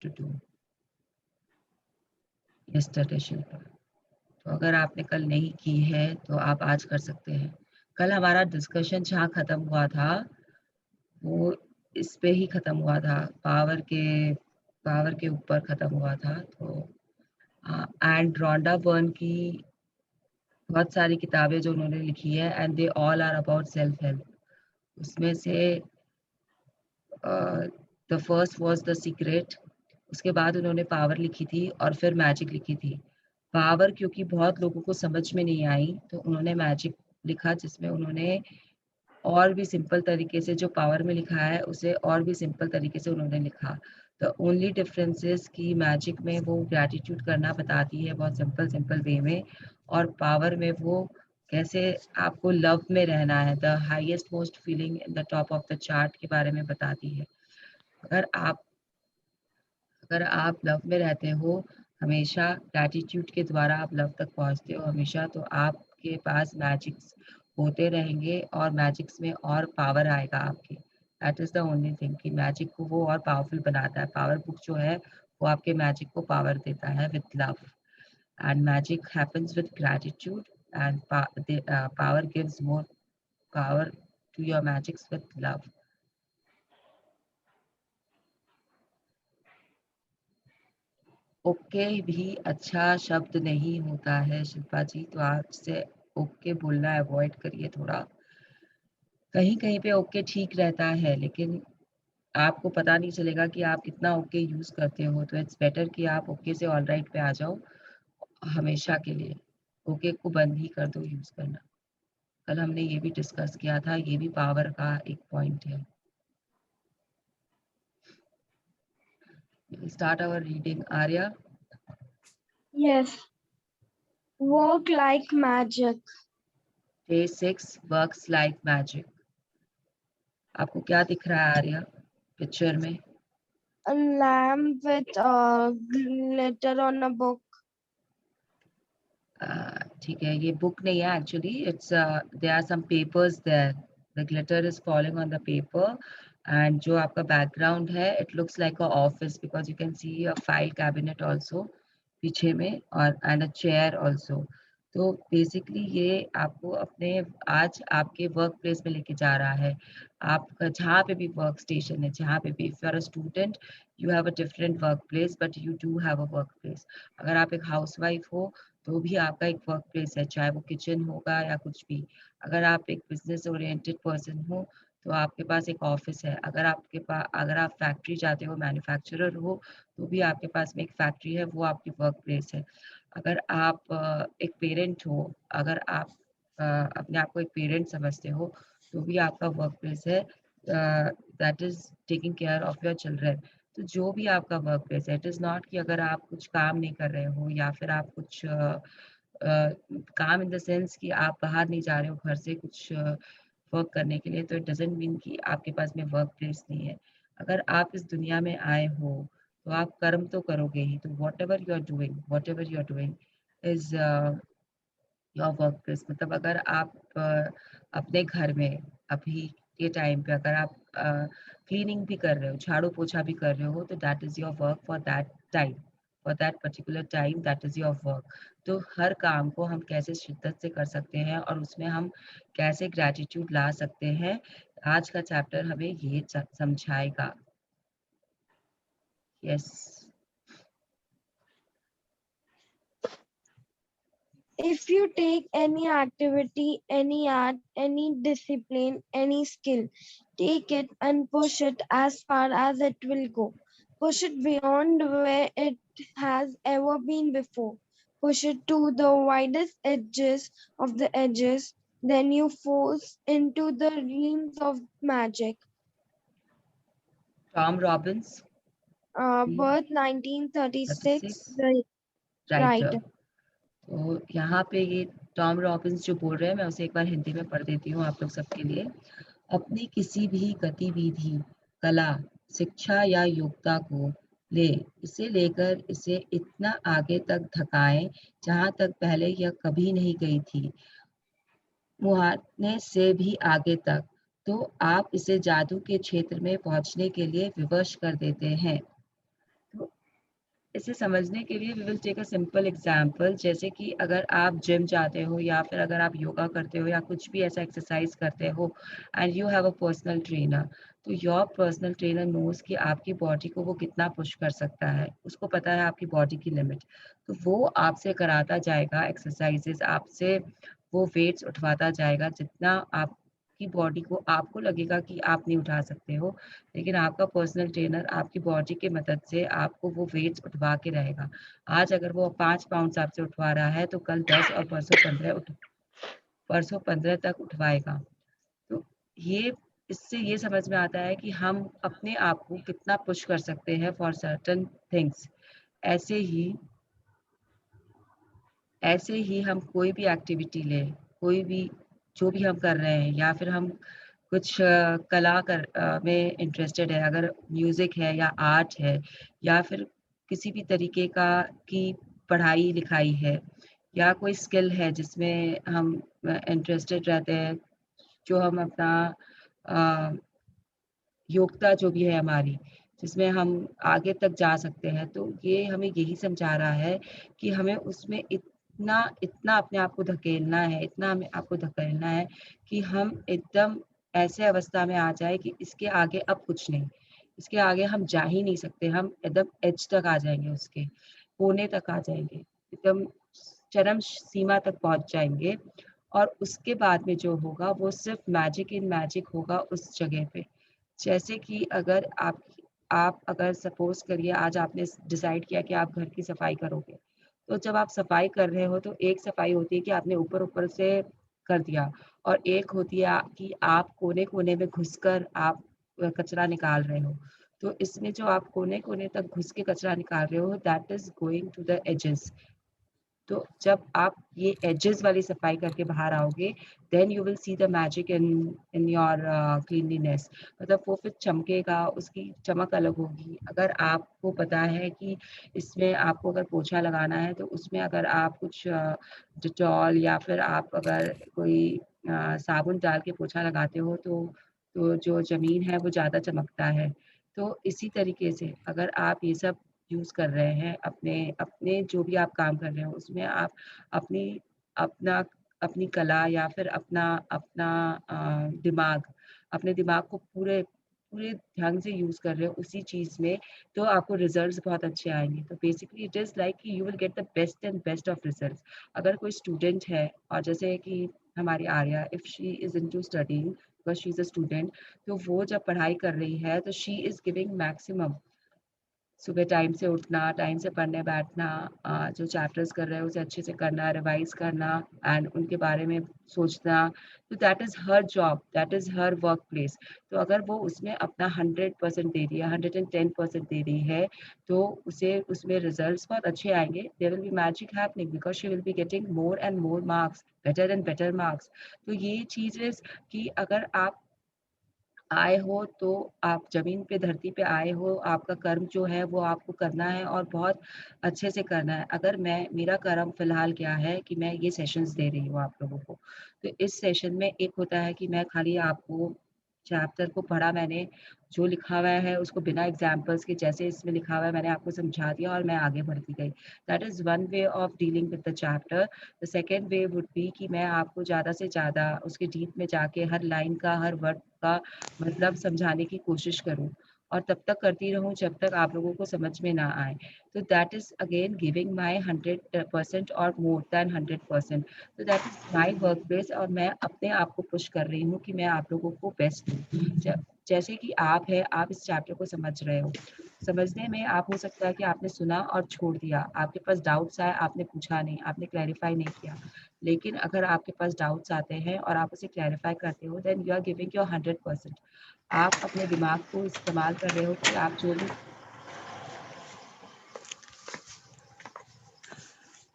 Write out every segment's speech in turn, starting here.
to do yesterday, Shilpa. तो अगर आपने कल नहीं की है तो आप आज कर सकते हैं। कल हमारा डिस्कशन जहाँ खत्म हुआ था वो इस पे ही खत्म हुआ था, पावर के ऊपर खत्म हुआ था। तो एंड रोंडा बर्न की बहुत सारी किताबें जो उन्होंने लिखी है and they all are about self help. उसमें से the first was the secret, उसके बाद उन्होंने पावर लिखी थी और फिर मैजिक लिखी थी। पावर क्योंकि बहुत लोगों को समझ में नहीं आई तो उन्होंने मैजिक लिखा, जिसमें उन्होंने और भी सिंपल तरीके से जो पावर में लिखा है उसे और भी सिंपल तरीके से उन्होंने लिखा। द ओनली डिफरेंस इज कि मैजिक में वो ग्रैटिट्यूड करना बताती है बहुत सिंपल सिंपल वे में, और पावर में वो कैसे आपको लव में रहना है, the highest most feeling in the top of the chart के बारे में बताती है। अगर आप अगर आप लव में रहते हो हमेशा, ग्रैटिट्यूड के द्वारा आप लव तक पहुंचते हो हमेशा, तो आपके पास मैजिक्स होते रहेंगे और मैजिक्स में और पावर आएगा आपकी। That is the only thing कि मैजिक को वो और पावरफुल बनाता है। पावर बुक जो है वो आपके मैजिक को पावर देता है with love, and magic happens with gratitude, and power gives more power to your magics with love. Okay भी अच्छा शब्द नहीं होता है शिल्पा जी, तो आपसे ओके बोलना अवॉइड करिए थोड़ा। कहीं कहीं पे ओके ठीक रहता है लेकिन आपको पता नहीं चलेगा कि आप कितना ओके यूज करते हो, तो इट्स बेटर कि आप ओके से ऑल राइट पे आ जाओ हमेशा के लिए। ओके को बंद ही कर दो यूज करना। कल हमने ये भी डिस्कस किया था, ये भी पावर का एक पॉइंट है। Start our reading. Arya. Yes. Work like magic. Day 6 works like magic. आपको क्या दिख रहा है आर्या पिक्चर में? A lamp with glitter on a book. ठीक है, ये बुक नहीं है actually, it's there are some papers there, the glitter is falling on the paper, and जो आपका बैकग्राउंड है it looks like a office because you can see a file cabinet also पीछे में, और एंड अ चेयर आल्सो। तो basically ये आपको अपने आज आपके वर्क प्लेस में लेके जा रहा है। आपका जहाँ पे भी वर्क स्टेशन है, जहाँ पे भी, if you are a student you have a different work place but you do have a work place. अगर आप एक हाउसवाइफ हो तो भी आपका एक वर्क प्लेस है, चाहे वो किचन होगा या कुछ भी। अगर आप एक बिजनेस ओरिएंटेड पर्सन हो तो आपके पास एक ऑफिस है। अगर आप फैक्ट्री जाते हो, मैन्युफैक्चरर हो, तो भी आपके पास में एक फैक्ट्री है, वो आपकी वर्क प्लेस है। अगर आप एक पेरेंट हो, अगर आप अपने आप को एक पेरेंट समझते हो, तो भी आपका वर्क प्लेस है, that is taking care of your children. तो जो भी आपका वर्क प्लेस है, इट इज़ नॉट कि अगर आप कुछ काम नहीं कर रहे हो या फिर आप कुछ काम इन द सेंस कि आप बाहर नहीं जा रहे हो घर से कुछ वर्क करने के लिए, तो इट डजंट मीन कि आपके पास में वर्क प्लेस नहीं है। अगर आप इस दुनिया में आए हो तो आप कर्म तो करोगे ही, तो whatever you are doing is your work place. मतलब अगर आप अपने घर में अभी के टाइम पे अगर आप क्लीनिंग भी कर रहे हो, झाड़ू पोछा भी कर रहे हो, तो that is your work for that time, for that particular time, that is your work. तो हर काम को हम कैसे शिद्दत से कर सकते हैं और उसमें हम कैसे ग्रैटिट्यूड ला सकते हैं, आज का चैप्टर हमें ये समझाएगा। Yes. If you take any activity, any art, any discipline, any skill, take it and push it as far as it will go. Push it beyond where it has ever been before. Push it to the widest edges of the edges. Then you force into the realms of magic. Tom Robins, Birth 1936. 36 The writer. writer. तो यहाँ पे ये Tom Robins जो बोल रहे हैं, मैं उसे एक बार हिंदी में पढ़ देती हूँ आप लोग सबके लिए। अपनी किसी भी गतिविधि, कला, शिक्षा या योग्यता को ले इसे लेकर इसे इतना आगे तक धकाएं जहां तक पहले यह कभी नहीं गई थी, मुहाने से भी आगे तक, तो आप इसे जादू के क्षेत्र में पहुंचने के लिए विवश कर देते हैं। तो इसे समझने के लिए we will take a simple example, जैसे कि अगर आप जिम जाते हो या फिर अगर आप योगा करते हो या कुछ भी ऐसा एक्सरसाइज करते हो and you have a personal trainer, तो योर पर्सनल ट्रेनर नोज कि आपकी बॉडी को वो कितना पुश कर सकता है, उसको पता है आपकी बॉडी की लिमिट, तो वो आपसे कराता जाएगा एक्सरसाइजेस, आपसे वो वेट्स उठवाता जाएगा जितना आपकी बॉडी को आपको लगेगा कि आप नहीं उठा सकते हो, लेकिन आपका पर्सनल ट्रेनर आपकी बॉडी की मदद से आपको वो वेट्स उठवा के रहेगा। आज अगर वो 5 पाउंड्स आपसे उठवा रहा है, तो कल 10 और परसों 15 तक उठवाएगा। तो ये इससे ये समझ में आता है कि हम अपने आप को कितना पुश कर सकते हैं फॉर सर्टेन थिंग्स। ऐसे ही ऐसे ही हम कोई भी एक्टिविटी लें, कोई भी जो भी हम कर रहे हैं या फिर हम कुछ में इंटरेस्टेड है, अगर म्यूज़िक है या आर्ट है या फिर किसी भी तरीके का की पढ़ाई-लिखाई है या कोई स्किल है जिसमें हम इंटरेस्टेड रहते हैं, जो हम अपना अ, योग्यता जो भी है हमारी, जिसमें हम आगे तक जा सकते हैं, तो ये हमें यही समझा रहा है कि हमें उसमें इतना इतना अपने आप को धकेलना है, इतना हमें आपको धकेलना है कि हम एकदम ऐसे अवस्था में आ जाएँ कि इसके आगे अब कुछ नहीं। इसके आगे हम जा ही नहीं सकते, हम एकदम एज तक आ जाएँगे उसके, कोने तक आ जाएँगे, एकदम चरम सीमा तक पहुँच जाएँगे और उसके बाद में जो होगा वो सिर्फ़ मैजिक इन मैजिक होगा उस जगह पे। जैसे कि अगर आप अगर सपोज़ करिए आज आपने डिसाइड किया कि आप घर की सफाई करोगे। तो जब आप सफाई कर रहे हो तो एक सफाई होती है कि आपने ऊपर-ऊपर से कर दिया और एक होती है कि आप कोने-कोने में घुसकर आप कचरा निकाल रहे हो। तो इसमें जो आप कोने-कोने तक घुस के कचरा निकाल रहे हो that is going to the ages. तो जब आप ये एजेस वाली सफाई करके बाहर आओगे, then you will see the magic in in your cleanliness, मतलब वो फिर चमकेगा, उसकी चमक अलग होगी। अगर आपको पता है कि इसमें आपको अगर पोछा लगाना है, तो उसमें अगर आप कुछ डेटॉल या फिर आप अगर कोई साबुन डाल के पोछा लगाते हो, तो जो ज़मीन है, वो ज़्यादा चमकता है। तो इसी तरीके से अगर आप ये सब यूज़ कर रहे हैं अपने अपने जो भी आप काम कर रहे हो उसमें आप अपनी अपना अपनी कला या फिर अपना अपना दिमाग अपने दिमाग को पूरे पूरे ढंग से यूज़ कर रहे हो उसी चीज़ में, तो आपको रिज़ल्ट्स बहुत अच्छे आएँगे। तो बेसिकली इट इज़ लाइक कि you will get the best and best of results. अगर कोई स्टूडेंट है और जैसे कि हमारी Arya, if she is into studying because she is a student, तो वो जब पढ़ाई कर रही है तो शी इज़ गिविंग मैक्सिमम। सुबह टाइम से उठना, टाइम से पढ़ने बैठना, जो चैप्टर्स कर रहे हैं उसे अच्छे से करना, रिवाइज़ करना एंड उनके बारे में सोचना, तो that is her job, that is her work place. तो अगर वो उसमें अपना 100% दे रही है, 110% दे रही है, तो उसे उसमें रिज़ल्ट्स बहुत अच्छे आएँगे। There will be magic happening because she will be getting more and more marks, better and better marks. तो ये चीज़ेज़ कि अगर आप आए हो तो आप ज़मीन पे धरती पे आए हो, आपका कर्म जो है वो आपको करना है और बहुत अच्छे से करना है। अगर मैं मेरा कर्म फ़िलहाल क्या है कि मैं ये सेशंस दे रही हूँ आप लोगों को। तो इस सेशन में एक होता है कि मैं खाली आपको चैप्टर को पढ़ा मैंने, जो लिखा हुआ है उसको बिना एग्ज़ाम्पल्स के जैसे इसमें लिखा हुआ है मैंने आपको समझा दिया और मैं आगे बढ़ती गई। That is one way of dealing with the chapter. The second way would be कि मैं आपको ज़्यादा से ज़्यादा उसके डीप में जाके हर लाइन का, हर वर्ड का मतलब समझाने की कोशिश करूँ और तब तक करती रहूँ जब तक आप लोगों को समझ में ना आए। तो that is again giving my 100% और मोर दैन 100%। तो that is my work place और मैं अपने आप को पुश कर रही हूँ कि मैं आप लोगों को बेस्ट दूँ। जैसे कि आप हैं, आप इस चैप्टर को समझ रहे हो। समझने में आप हो सकता है कि आपने सुना और छोड़ दिया। आपके पास डाउट्स आए, आपने पूछा नहीं, आपने क्लैरिफ़ाई नहीं किया। लेकिन अगर आपके पास डाउट्स आते हैं और आप उसे क्लैरिफ़ाई करते हो, then you are giving your 100%। आप अपने दिमाग को इस्तेमाल कर रहे हो कि आप जो भी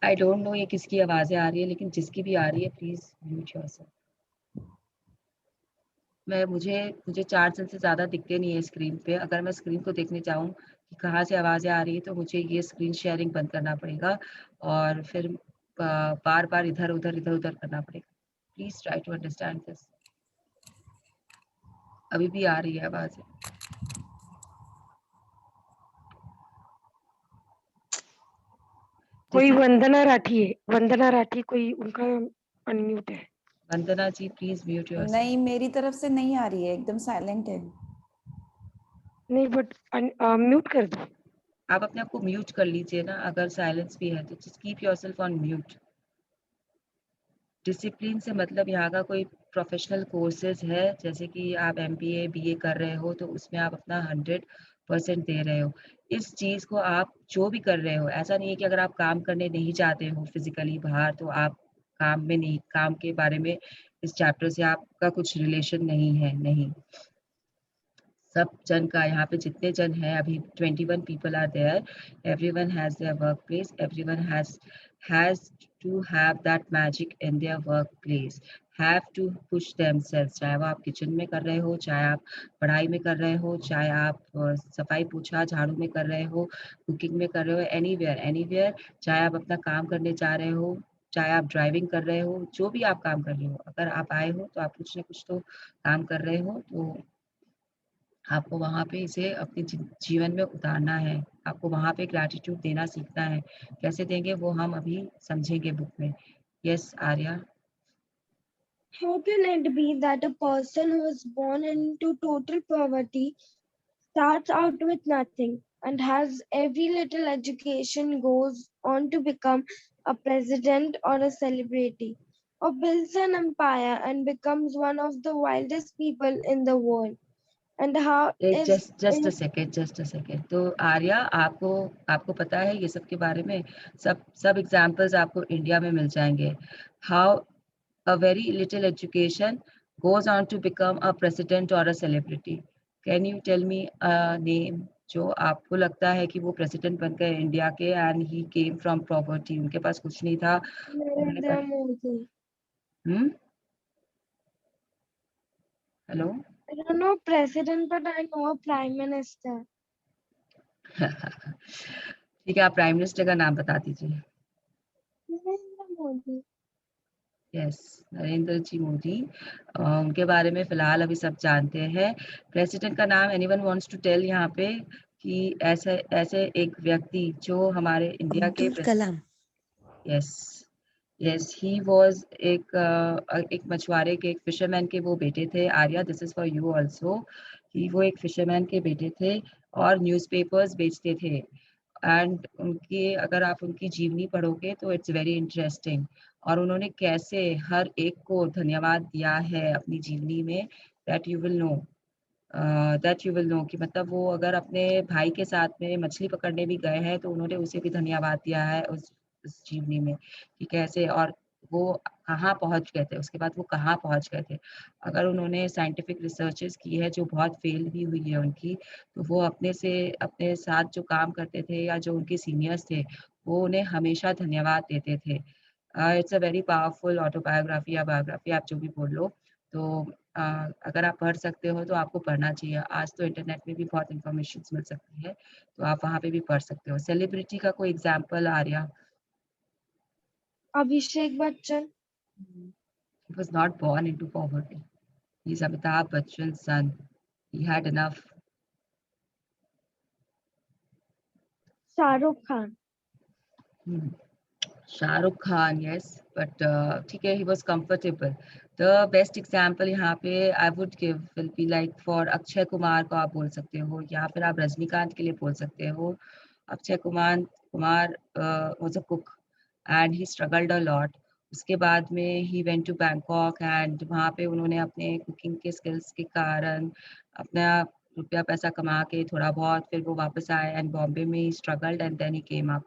आई डोंट नो ये किसकी आवाज़ें आ रही है, लेकिन जिसकी भी आ रही है प्लीज़ म्यूट योरसेल्फ। मैं मुझे मुझे 4 जन से ज़्यादा दिखते नहीं है स्क्रीन पे। अगर मैं स्क्रीन को देखने जाऊँ कि कहाँ से आवाज़ें आ रही है, तो मुझे ये स्क्रीन शेयरिंग बंद करना पड़ेगा और फिर बार-बार इधर-उधर, इधर-उधर करना पड़ेगा। Please try to understand this. अभी भी आ रही है आवाज़ें। 4 जन से ज़्यादा दिखते नहीं है स्क्रीन पे। अगर मैं स्क्रीन को देखने जाऊँ कि कहाँ से आवाज़ें आ रही है, तो मुझे ये स्क्रीन शेयरिंग बंद करना पड़ेगा और फिर बार-बार इधर-उधर, इधर-उधर करना पड़ेगा। Please try to understand this. अभी भी आ रही है आवाज़ें। कोई वंदना राठी है, वंदना राठी कोई उनका अनम्यूट है। वंदना जी प्लीज म्यूट योरसेल्फ। नहीं, मेरी तरफ से नहीं आ रही है, एकदम साइलेंट है। नहीं बट म्यूट कर दो। आप अपने आप को म्यूट कर लीजिए ना, अगर साइलेंस भी है तो just keep yourself on mute. Discipline से मतलब यहाँ का कोई प्रोफेशनल कोर्सेज है, जैसे कि आप एमबीए बीए कर रहे हो तो उसमें आप अपना 100% दे रहे हो। इस चीज़ को आप जो भी कर रहे हो, ऐसा नहीं है कि अगर आप काम करने नहीं जाते हो फिजिकली बाहर तो आप काम में नहीं, काम के बारे में इस चैप्टर से आपका कुछ रिलेशन नहीं है, नहीं। सब जन का यहाँ पे जितने जन हैं अभी 21 people are there, everyone has their workplace, everyone has to have that magic in their workplace, have to push themselves, चाहे वो आप किचन में कर रहे हो, चाहे आप पढ़ाई में कर रहे हो, चाहे आप सफाई पोछा झाड़ू में कर रहे हो, कुकिंग में कर रहे हो, एनीवेयर, चाहे आप अपना काम करने जा रहे हो, चाहे आप ड्राइविंग कर रहे हो, जो भी आप काम कर रहे हो, अगर आप आए हो तो आप कुछ ना कुछ तो काम कर रहे हो, तो आपको वहाँ पे इसे अपने जीवन में उतारना है। आपको वहाँ पे ग्रैटिट्यूड देना सीखना है। कैसे देंगे वो हम अभी समझेंगे बुक में। Yes Arya. How can it be that a person who is born into total poverty starts out with nothing and has every little education, goes on to become a president or a celebrity, or builds an empire and becomes one of the wildest people in the world? And how is just a second. तो आर्या आपको आपको पता है ये सब के बारे में? सब एग्जाम्पल्स आपको इंडिया में मिल जाएंगे। How a very little education goes on to become a president or a celebrity. Can you tell me a name जो आपको लगता है कि वो प्रेसिडेंट बन गए इंडिया के and he came from property, उनके पास कुछ नहीं था, उन्होंने Narendra Modi? Hello I don't know president, but I know a prime minister. ठीक है, आप प्राइम मिनिस्टर का नाम बता दीजिए। Narendra Modi. यस, नरेंद्र जी मोदी। उनके बारे में फिलहाल अभी सब जानते हैं। प्रेसिडेंट का नाम एनीवन वांट्स टू टेल यहाँ पे कि ऐसे ऐसे एक व्यक्ति जो हमारे इंडिया के Abdul Kalam. Yes yes, he was एक मछुआरे के, एक फिशरमैन के वो बेटे थे। Arya this is for you also, कि वो एक फिशरमैन के बेटे थे और न्यूज़पेपर्स बेचते थे। एंड उनके अगर आप उनकी जीवनी पढ़ोगे तो इट्स वेरी इंटरेस्टिंग, और उन्होंने कैसे हर एक को धन्यवाद दिया है अपनी जीवनी में, दैट यू विल नो, कि मतलब वो अगर अपने भाई के साथ में मछली पकड़ने भी गए हैं तो उन्होंने उसे भी धन्यवाद दिया है उस जीवनी में, कि कैसे और वो कहाँ पहुंच गए थे, उसके बाद वो कहाँ पहुंच गए थे। अगर उन्होंने साइंटिफिक रिसर्चेस की है जो बहुत फेल भी हुई है उनकी, तो वो अपने साथ जो काम करते थे या जो उनके सीनियर्स थे वो उन्हें हमेशा धन्यवाद देते थे। It's a very powerful autobiography या बायोग्राफी, आप जो भी बोल लो। तो अगर आप पढ़ सकते हो तो आपको पढ़ना चाहिए। आज तो इंटरनेट में भी बहुत इंफॉर्मेशन मिल सकती है, तो आप वहाँ पे भी पढ़ सकते हो। सेलिब्रिटी का कोई example Arya? Abhishek Bachchan. He was not born into poverty. He's Amitabh Bachchan's son. He had enough. Shah Rukh Khan. Shah Rukh Khan, yes, but ठीक है, he was comfortable. The best example यहाँ पे I would give will be like for Akshay Kumar को आप बोल सकते हो, या फिर आप रजनीकांत के लिए बोल सकते हो। Akshay Kumar was a cook and he struggled a lot. उसके बाद में he went to Bangkok and वहाँ पे उन्होंने अपने कुकिंग के स्किल्स के कारण अपना रुपया पैसा कमा के थोड़ा बहुत फिर वो वापस आए एंड बॉम्बे में ही struggled and then he came up.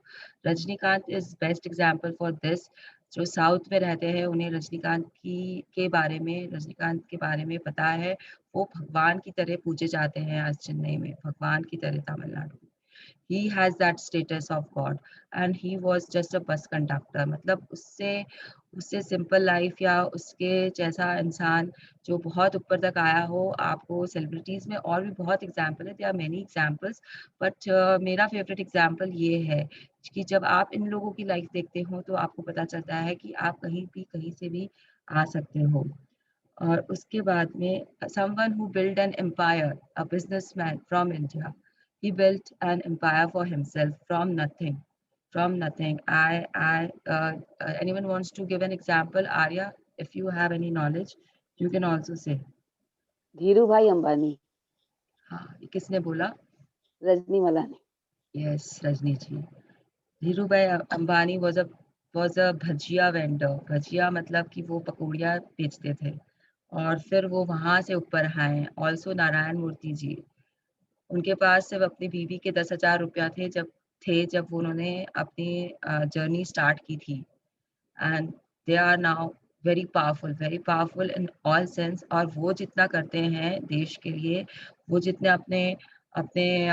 Rajinikanth is best example for this. जो साउथ में रहते हैं उन्हें रजनीकांत के बारे में पता है। वो भगवान की तरह पूजे जाते हैं आज चेन्नई में, भगवान की तरह तमिलनाडु में। he has that status of God and he was just a bus conductor। मतलब उससे सिंपल लाइफ या उसके जैसा इंसान जो बहुत ऊपर तक आया हो, आपको सेलिब्रिटीज में और भी बहुत एग्जाम्पल है, there are many examples, but मेरा फेवरेट एग्जाम्पल ये है कि जब आप इन लोगों की लाइफ देखते हो तो आपको पता चलता है कि आप कहीं से भी आ सकते हो। और उसके बाद में someone who built an empire, a businessman from India, he built an empire for himself from nothing, from nothing. Anyone wants to give an example? Arya, if you have any knowledge, you can also say. Dhiru भाई अंबानी, हाँ, ये किसने बोला? रजनीवाला ने। Yes, Rajni ji. Dhirubhai Ambani was a bhajiya vendor. भजिया मतलब कि वो पकौड़ियाँ बेचते थे और फिर वो वहां से ऊपर आए. ऑल्सो नारायण मूर्ति जी, उनके पास सिर्फ अपनी बीवी के 10,000 रुपया जब उन्होंने अपनी जर्नी स्टार्ट की थी. And they are now very powerful in all sense. और वो जितना करते हैं देश के लिए, वो जितने अपने अपने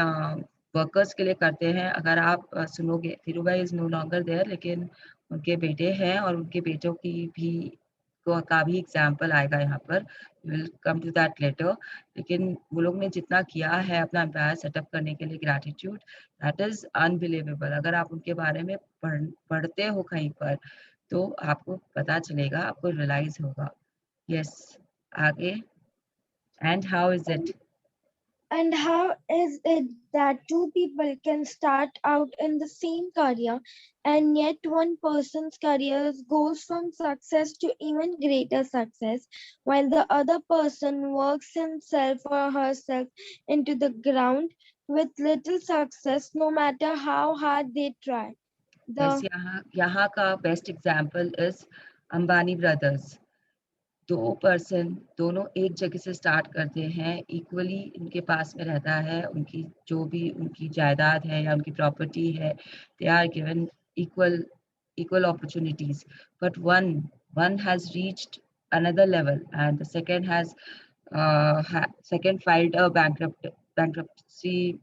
वर्कर्स के लिए करते हैं. अगर आप सुनोगे, Dhirubhai is no longer there, लेकिन उनके बेटे हैं और उनके बेटों की भी का भी एग्जाम्पल आएगा यहाँ पर. Will come to that later. लेकिन वो लोग ने जितना किया है अपना एम्पायर सेटअप करने के लिए, ग्रैटिट्यूड, दैट इज अनबिलीवेबल. अगर आप उनके बारे में पढ़ते हो कहीं पर, तो आपको पता चलेगा, आपको रियलाइज होगा. यस, आगे. And how is it? And how is it that two people can start out in the same career and yet one person's career goes from success to even greater success while the other person works himself or herself into the ground with little success no matter how hard they try? Yes, The यहाँ का best example is Ambani brothers. दो person दोनों एक जगह से start करते हैं. Equally इनके पास में रहता है, उनकी जो भी उनकी जायदाद है या उनकी प्रॉपर्टी है, they are given equal opportunities, but one has reached another level and the second has second filed a bankruptcy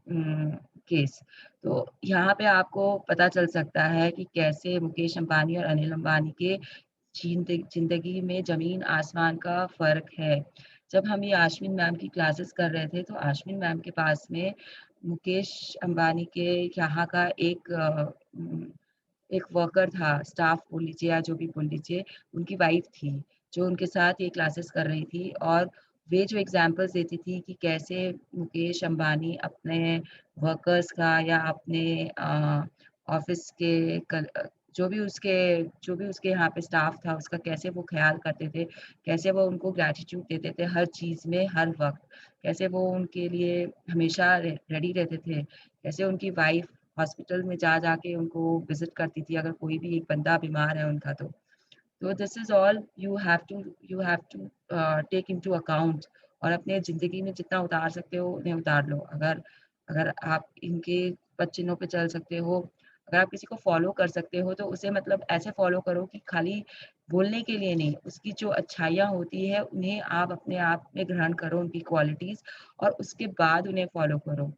case. तो यहाँ पे आपको पता चल सकता है कि कैसे मुकेश अंबानी और अनिल अंबानी के जिंदगी में जमीन आसमान का फर्क है. जब हम ये आश्विन मैम की क्लासेस कर रहे थे, तो आश्विन मैम के पास में मुकेश अंबानी के यहाँ का एक वर्कर था, स्टाफ बोल लीजिए या जो भी बोल लीजिए, उनकी वाइफ थी जो उनके साथ ये क्लासेस कर रही थी. और वे जो एग्जांपल्स देती थी कि कैसे मुकेश अंबानी अपने वर्कर्स का या अपने ऑफिस के जो भी उसके यहाँ पे स्टाफ था उसका कैसे वो ख्याल करते थे, कैसे वो उनको ग्रैटिट्यूड देते थे हर चीज़ में, हर वक्त, कैसे वो उनके लिए हमेशा रेडी रहते थे, कैसे उनकी वाइफ हॉस्पिटल में जाके उनको विजिट करती थी अगर कोई भी एक बंदा बीमार है उनका. तो this is all you have to take into account. और अपने जिंदगी में जितना उतार सकते हो उन्हें उतार लो. अगर अगर आप इनके पद पे चल सकते हो, अगर आप किसी को फॉलो कर सकते हो, तो उसे मतलब ऐसे फॉलो करो कि खाली बोलने के लिए नहीं, उसकी जो अच्छाइयाँ होती है उन्हें आप अपने आप में ग्रहण करो, उनकी क्वालिटीज, और उसके बाद उन्हें फॉलो करो.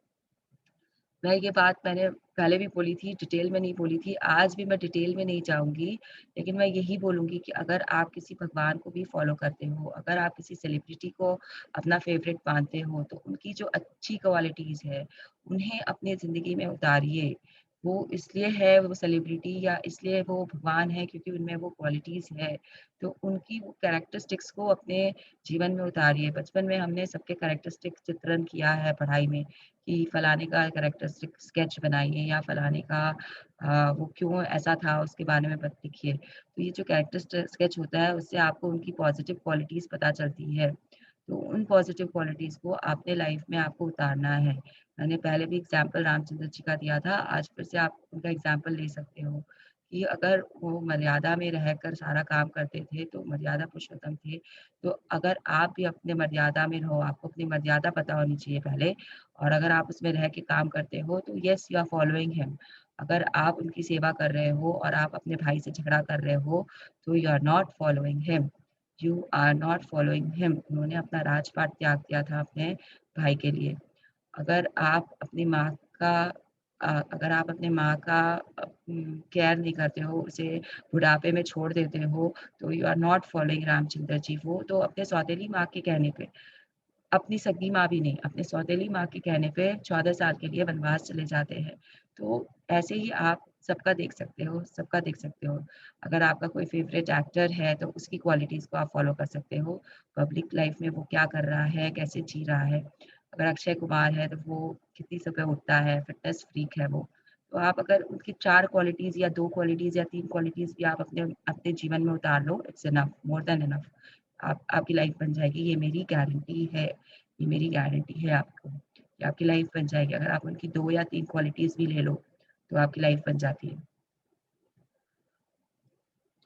मैं ये बात मैंने पहले भी बोली थी, डिटेल में नहीं बोली थी, आज भी मैं डिटेल में नहीं जाऊँगी, लेकिन मैं यही बोलूँगी कि अगर आप किसी भगवान को भी फ़ॉलो करते हो, अगर आप किसी सेलिब्रिटी को अपना फ़ेवरेट मानते हो, तो उनकी जो अच्छी क्वालिटीज़ है, उन्हें अपनी ज़िंदगी में उतारिए. वो इसलिए है वो सेलिब्रिटी या इसलिए वो भगवान है क्योंकि उनमें वो क्वालिटीज़ है, तो उनकी वो कैरेक्टरिस्टिक्स को अपने जीवन में उतारिए. बचपन में हमने सबके कैरेक्टरिस्टिक चित्रण किया है पढ़ाई में, कि फलाने का कैरेक्टरिस्टिक स्केच बनाइए या फलाने का वो क्यों ऐसा था उसके बारे में लिखिए. तो ये जो कैरेक्टर स्केच होता है उससे आपको उनकी पॉजिटिव क्वालिटीज पता चलती है. तो उन पॉजिटिव क्वालिटीज को अपने लाइफ में आपको उतारना है. मैंने पहले भी एग्जाम्पल रामचंद्र जी का दिया था, आज फिर से आप उनका एग्जाम्पल ले सकते हो कि अगर वो मर्यादा में रहकर सारा काम करते थे तो मर्यादा पुरुषोत्तम थे. तो अगर आप भी अपने मर्यादा में रहो, आपको अपनी मर्यादा पता होनी चाहिए पहले, और अगर आप उसमें रह के काम करते हो तो yes you are following him. अगर आप उनकी सेवा कर रहे हो और आप अपने भाई से झगड़ा कर रहे हो, तो you are not following him. You are not following him. उन्होंने अपना राजपाट त्याग दिया था अपने भाई के लिए. अगर आप अपनी माँ का अगर आप अपने माँ का केयर नहीं करते हो, उसे बुढ़ापे में छोड़ देते हो, तो you are not following Ramchandra ji. वो तो अपने सौतेली माँ के कहने पे, अपनी सगी माँ भी नहीं, अपने सौतेली माँ के कहने पे 14 साल के लिए वनवास चले जाते हैं. तो ऐसे ही आप सबका देख सकते हो, सबका देख सकते हो. अगर आपका कोई फेवरेट एक्टर है तो उसकी क्वालिटीज़ को आप फॉलो कर सकते हो. पब्लिक लाइफ में वो क्या कर रहा है, कैसे जी रहा है. अगर अक्षय कुमार है तो वो कितनी सुबह उठता है, फिटनेस फ्रीक है वो. तो आप अगर उनकी 4 क्वालिटीज या 2 क्वालिटीज या 3 क्वालिटीज भी आप अपने अपने जीवन में उतार लो, it's enough, more than enough. आपकी लाइफ बन जाएगी, ये मेरी गारंटी है, ये मेरी गारंटी है आपको कि आपकी लाइफ बन जाएगी। अगर आप उनकी 2 या 3 क्वालिटीज भी ले लो तो आपकी लाइफ बन जाती है।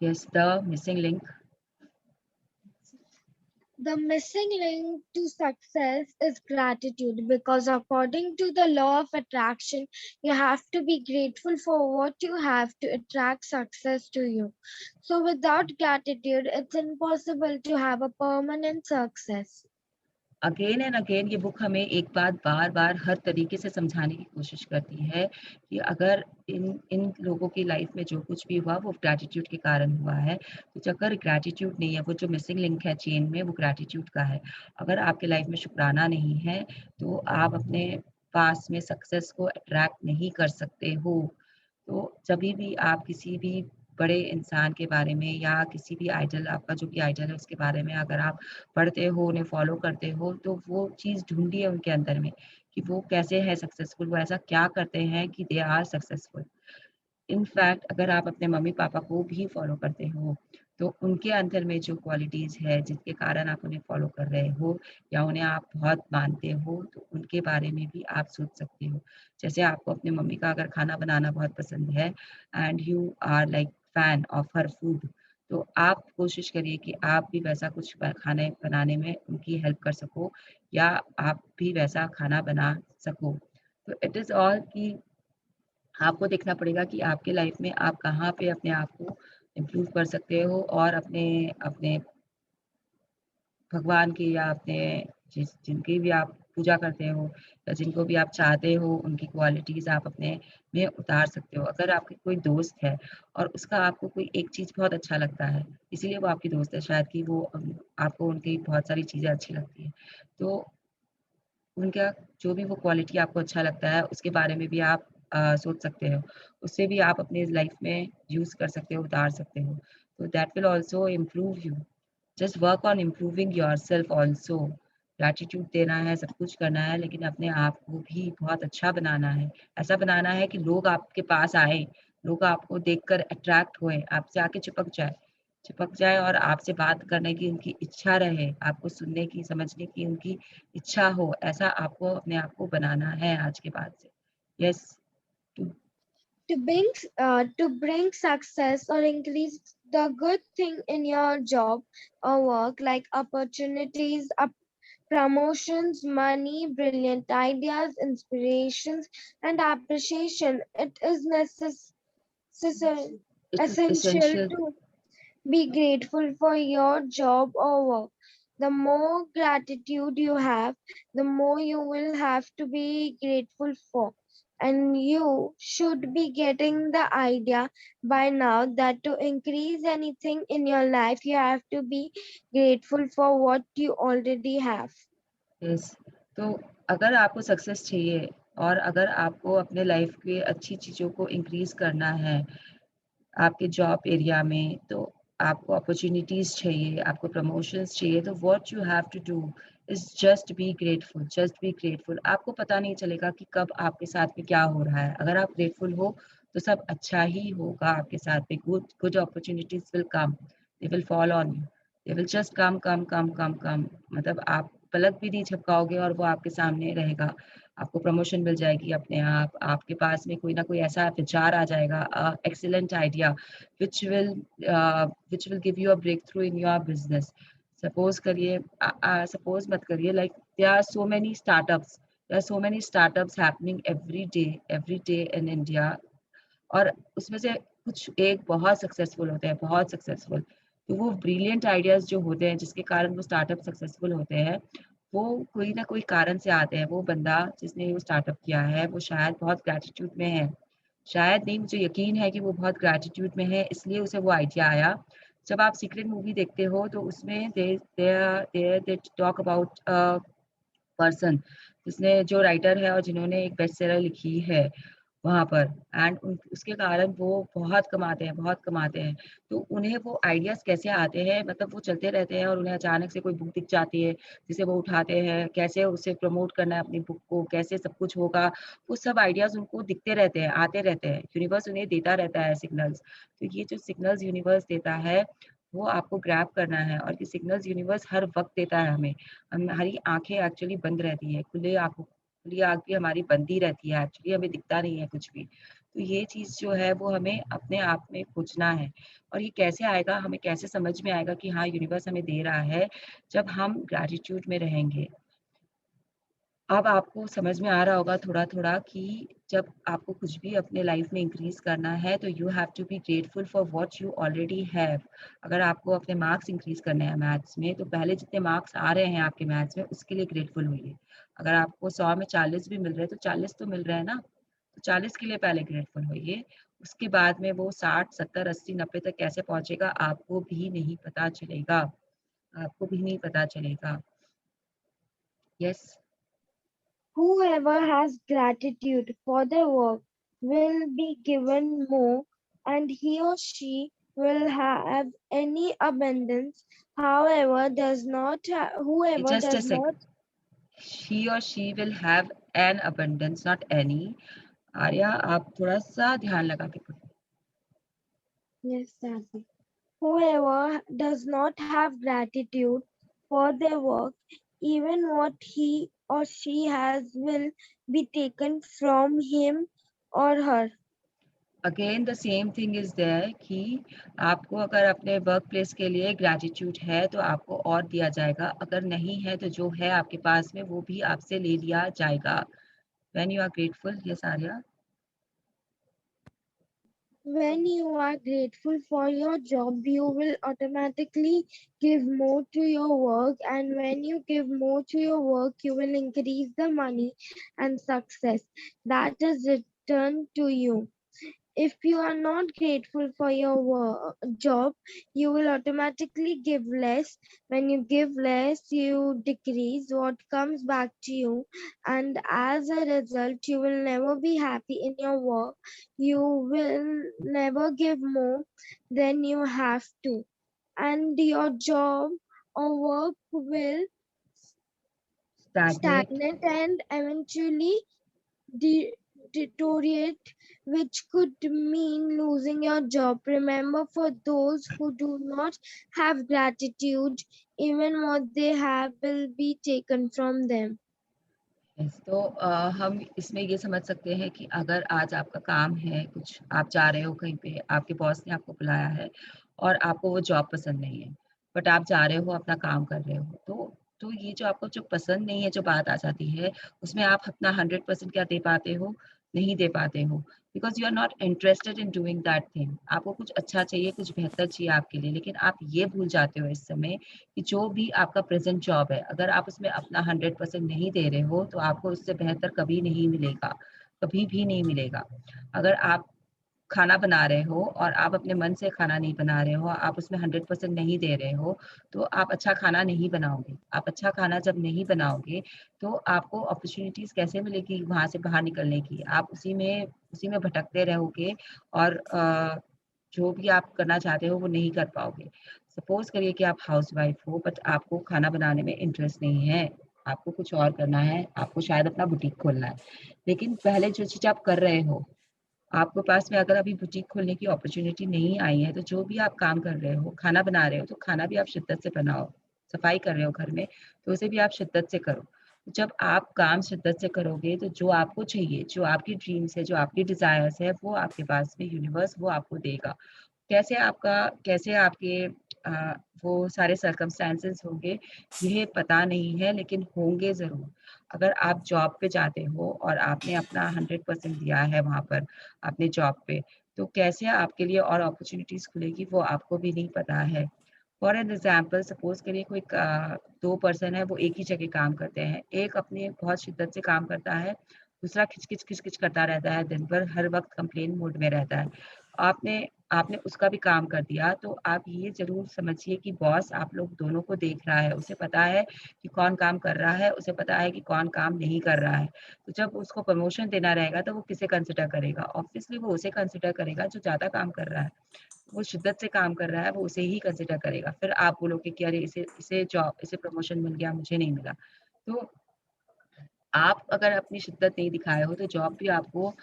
Yes, the missing link. The missing link to success is gratitude, because according to the law of attraction, you have to be grateful for what you have to attract success to you. So without gratitude, it's impossible to have a permanent success. Again and again ये book हमें एक बात बार बार हर तरीके से समझाने की कोशिश करती है कि अगर इन इन लोगों की लाइफ में जो कुछ भी हुआ वो ग्रैटिट्यूड के कारण हुआ है। तो अगर ग्रैटिट्यूड नहीं है, वो जो मिसिंग लिंक है चेन में, वो ग्रैटिट्यूड का है। अगर आपके लाइफ में शुक्राना नहीं है तो आप अपने पास में सक्सेस को अट्रैक्ट नहीं कर सकते हो। तो जभी भी आप किसी भी बड़े इंसान के बारे में या किसी भी आइडल, आपका जो भी आइडल है उसके बारे में अगर आप पढ़ते हो, उन्हें फॉलो करते हो, तो वो चीज़ ढूँढिए उनके अंदर में कि वो कैसे हैं सक्सेसफुल, वो ऐसा क्या करते हैं कि दे आर सक्सेसफुल। इनफैक्ट अगर आप अपने मम्मी-पापा को भी फॉलो करते हो, तो उनके अंदर में जो क्वालिटीज़ है जिसके कारण आप उन्हें फॉलो कर रहे हो या उन्हें आप बहुत मानते हो, तो उनके बारे में भी आप सोच सकते हो। जैसे आपको अपनी मम्मी का अगर खाना बनाना बहुत पसंद है and you are like fan of her food, तो आप कोशिश करिए कि आप भी वैसा कुछ खाने बनाने में उनकी हेल्प कर सको या आप भी वैसा खाना बना सको। तो इट इज़ ऑल कि आपको देखना पड़ेगा कि आपके लाइफ में आप कहाँ पे अपने आप को इम्प्रूव कर सकते हो और अपने अपने भगवान की या अपने जिनकी भी आप पूजा करते हो या जिनको भी आप चाहते हो उनकी क्वालिटीज़ आप अपने में उतार सकते हो। अगर आपकी कोई दोस्त है और उसका आपको कोई एक चीज़ बहुत अच्छा लगता है, इसीलिए वो आपकी दोस्त है शायद कि वो आपको उनकी बहुत सारी चीज़ें अच्छी लगती हैं। तो उनका जो भी वो क्वालिटी आपको अच्छा लगता है, उसके बारे में भी आप सोच सकते हो। उससे भी आप अपनी लाइफ में यूज़ कर सकते हो, उतार सकते हो। तो that will also improve you. Just work on improving yourself also. Gratitude देना है, सब कुछ करना है, लेकिन अपने आप को भी बहुत अच्छा बनाना है। ऐसा बनाना है कि लोग आपके पास आएँ, लोग आपको देखकर अट्रैक्ट होएँ, आपसे आके चिपक जाए और आपसे बात करने की उनकी इच्छा रहे, आपको सुनने की, समझने की उनकी इच्छा हो। ऐसा आपको अपने आप को बनाना है आज के बाद से। Yes, to To bring success or increase the good thing in your job or work, like opportunities, promotions, money, brilliant ideas, inspirations, and appreciation, it is it's essential essential. to be grateful for your job or work. The more gratitude you have, the more you will have to be grateful for. And you should be getting the idea by now that to increase anything in your life, you have to be grateful for what you already have. Yes, तो अगर आपको success चाहिए और अगर आपको अपने life के अच्छी चीज़ों को इंक्रीज़ करना है आपके जॉब एरिया में, तो आपको अपॉर्च्युनिटीज़ चाहिए, आपको प्रमोशंस चाहिए, तो what you have to do is just be grateful. आपको पता नहीं चलेगा कि कब आपके साथ में क्या हो रहा है। अगर आप ग्रेटफुल हो, तो सब अच्छा ही होगा आपके साथ में। Good good opportunities will come, they will fall on you, they will just come. मतलब आप पलक भी नहीं झपकाओगे और वो आपके सामने रहेगा। आपको प्रमोशन मिल जाएगी अपने आप, आपके पास में कोई ना कोई ऐसा विचार आ जाएगा, excellent idea which will which will give you a breakthrough in your business. Suppose मत करिए, like there are so many startups, happening every day in India, और उसमें से कुछ एक बहुत सक्सेसफुल होते हैं, बहुत सक्सेसफुल। तो वो ब्रिलियंट आइडियाज़ जो होते हैं जिसके कारण वो स्टार्टअप सक्सेसफुल होते हैं, वो कोई ना कोई कारण से आते हैं। वो बंदा जिसने वो स्टार्टअप किया है, वो शायद बहुत ग्रैटिट्यूड में है। शायद नहीं, मुझे यकीन है कि वो बहुत ग्रैटिट्यूड में है, इसलिए उसे वो आइडिया आया। जब आप सीक्रेट मूवी देखते हो तो उसमें दे टॉक अबाउट पर्सन जिसने जो राइटर है और जिन्होंने एक बेस्ट सेलर लिखी है, वहाँ पर, एंड उसके कारण वो बहुत कमाते हैं, बहुत कमाते हैं। तो उन्हें वो आइडियाज़ कैसे आते हैं, मतलब वो चलते रहते हैं और उन्हें अचानक से कोई बुक दिख जाती है, जिसे वो उठाते हैं, कैसे उसे प्रमोट करना है अपनी बुक को, कैसे सब कुछ होगा, वो सब आइडियाज़ उनको दिखते रहते हैं, आते रहते हैं। यूनिवर्स उन्हें देता रहता है सिग्नल्स। तो ये जो सिग्नल्स यूनिवर्स देता है, वो आपको ग्रैब करना है, और ये सिग्नल्स यूनिवर्स हर वक़्त देता है हमें। हमारी आँखें एक्चुअली बंद रहती है, खुली आँख भी हमारी बंद ही रहती है, एक्चुअली हमें दिखता नहीं है कुछ भी। तो ये चीज़ जो है वो हमें अपने आप में खोजना है, और ये कैसे आएगा, हमें कैसे समझ में आएगा कि हाँ, यूनिवर्स हमें दे रहा है, जब हम ग्रैटिट्यूड में रहेंगे। अब आपको समझ में आ रहा होगा थोड़ा-थोड़ा कि जब आपको कुछ भी अपने लाइफ में इंक्रीज़ करना है, तो you have to be grateful for what you already have. अगर आपको अपने मार्क्स इंक्रीज़ करने हैं मैथ्स में, तो पहले जितने मार्क्स आ रहे हैं आपके मैथ्स में, उसके लिए ग्रेटफुल होइए। अगर आपको 100 में 40 भी मिल रहे हैं, तो 40 तो मिल रहे हैं ना, तो 40 के लिए पहले ग्रेटफुल होइए। उसके बाद में वो 60, 70, 80, 90 तक कैसे पहुँचेगा, आपको भी नहीं पता चलेगा। आपको भी नहीं पता चलेगा। Yes. Whoever has gratitude for their work will be given more, and he or she will have any abundance. However, whoever Just a does second. not, She or she will have an abundance, not any. Arya, आप थोड़ा-सा ध्यान लगा के पढ़ो। yes, Daddy. Whoever does not have gratitude for their work, even what he or she has will be taken from him or her. Again the same thing is there कि आपको अगर अपने वर्क प्लेस के लिए gratitude है, तो आपको और दिया जाएगा। अगर नहीं है, तो जो है आपके पास में, वो भी आपसे ले लिया जाएगा। When you are grateful, yes Arya? When you are grateful for your job, you will automatically give more to your work. And when you give more to your work, you will increase the money and success that is returned to you. If you are not grateful for your job, you will automatically give less. When you give less, you decrease what comes back to you, and as a result, you will never be happy in your work. You will never give more than you have to, and your job or work will Stagnate. stagnate and eventually de- deteriorate, which could mean losing your job. Remember, for those who do not have gratitude, even what they have will be taken from them. Yes, तो हम इसमें ये समझ सकते हैं कि अगर आज आपका काम है, कुछ आप जा रहे हो कहीं पे, आपके बॉस ने आपको बुलाया है और आपको वो जॉब पसंद नहीं है, बट आप जा रहे हो, अपना काम कर रहे हो, तो ये जो आपको जो पसंद नहीं है, जो बात आ जाती है, उसमें आप अपना 100% क्या दे पाते हो? नहीं दे पाते हो, because you are not interested in doing that thing. आपको कुछ अच्छा चाहिए, कुछ बेहतर चाहिए आपके लिए, लेकिन आप ये भूल जाते हो इस समय कि जो भी आपका प्रेज़ेंट जॉब है, अगर आप उसमें अपना 100% नहीं दे रहे हो, तो आपको उससे बेहतर कभी नहीं मिलेगा, कभी भी नहीं मिलेगा। अगर आप खाना बना रहे हो और आप अपने मन से खाना नहीं बना रहे हो, आप उसमें 100% नहीं दे रहे हो, तो आप अच्छा खाना नहीं बनाओगे। आप अच्छा खाना जब नहीं बनाओगे, तो आपको अपॉर्च्युनिटीज़ कैसे मिलेगी वहाँ से बाहर निकलने की? आप उसी में भटकते रहोगे, और जो भी आप करना चाहते हो, वो नहीं कर पाओगे। सपोज़ करिए कि आप हाउसवाइफ़ हो, बट आपको खाना बनाने में इंटरेस्ट नहीं है, आपको कुछ और करना है, आपको शायद अपना बुटीक खोलना है। लेकिन पहले जो चीज़ आप कर रहे हो, आपके पास में अगर अभी बुटीक खोलने की अपॉर्च्युनिटी नहीं आई है, तो जो भी आप काम कर रहे हो, खाना बना रहे हो, तो खाना भी आप शिद्दत से बनाओ। सफाई कर रहे हो घर में, तो उसे भी आप शिद्दत से करो। जब आप काम शिद्दत से करोगे, तो जो आपको चाहिए, जो आपकी ड्रीम्स है, जो आपकी डिज़ायर्स है, वो आपके पास में यूनिवर्स वो आपको देगा। कैसे आपके अ, वो सारे सर्कमस्टेंसेस होंगे, ये पता नहीं है, लेकिन होंगे ज़रूर। अगर आप जॉब पे जाते हो और आपने अपना 100% दिया है वहाँ पर, अपने जॉब पे, तो कैसे आपके लिए और अपॉर्च्युनिटीज़ खुलेगी, वो आपको भी नहीं पता है। फॉर एन एग्ज़ाम्पल, सपोज़ करिए कोई 2 पर्सन है, वो एक ही जगह काम करते हैं। एक अपनी बहुत शिद्दत से काम करता है, दूसरा खिच-खिच, खिच-खिच करता रहता है दिन भर, हर वक़्त कंप्लेन मोड में रहता है। आपने आपने उसका भी काम कर दिया, तो आप ये ज़रूर समझिए कि बॉस आप लोग दोनों को देख रहा है। उसे पता है कि कौन काम कर रहा है, उसे पता है कि कौन काम नहीं कर रहा है। तो जब उसको प्रमोशन देना रहेगा तो वो किसे कंसिडर करेगा? ऑब्वियसली वो उसे कंसिडर करेगा जो ज़्यादा काम कर रहा है। वो शिद्दत से काम कर रहा है, वो उसे ही कंसिडर करेगा। फिर आप बोलोगे कि अरे इसे प्रमोशन मिल गया, मुझे नहीं मिला। तो आप अगर अपनी शिद्दत नहीं दिखाए हो तो जॉब भी आपको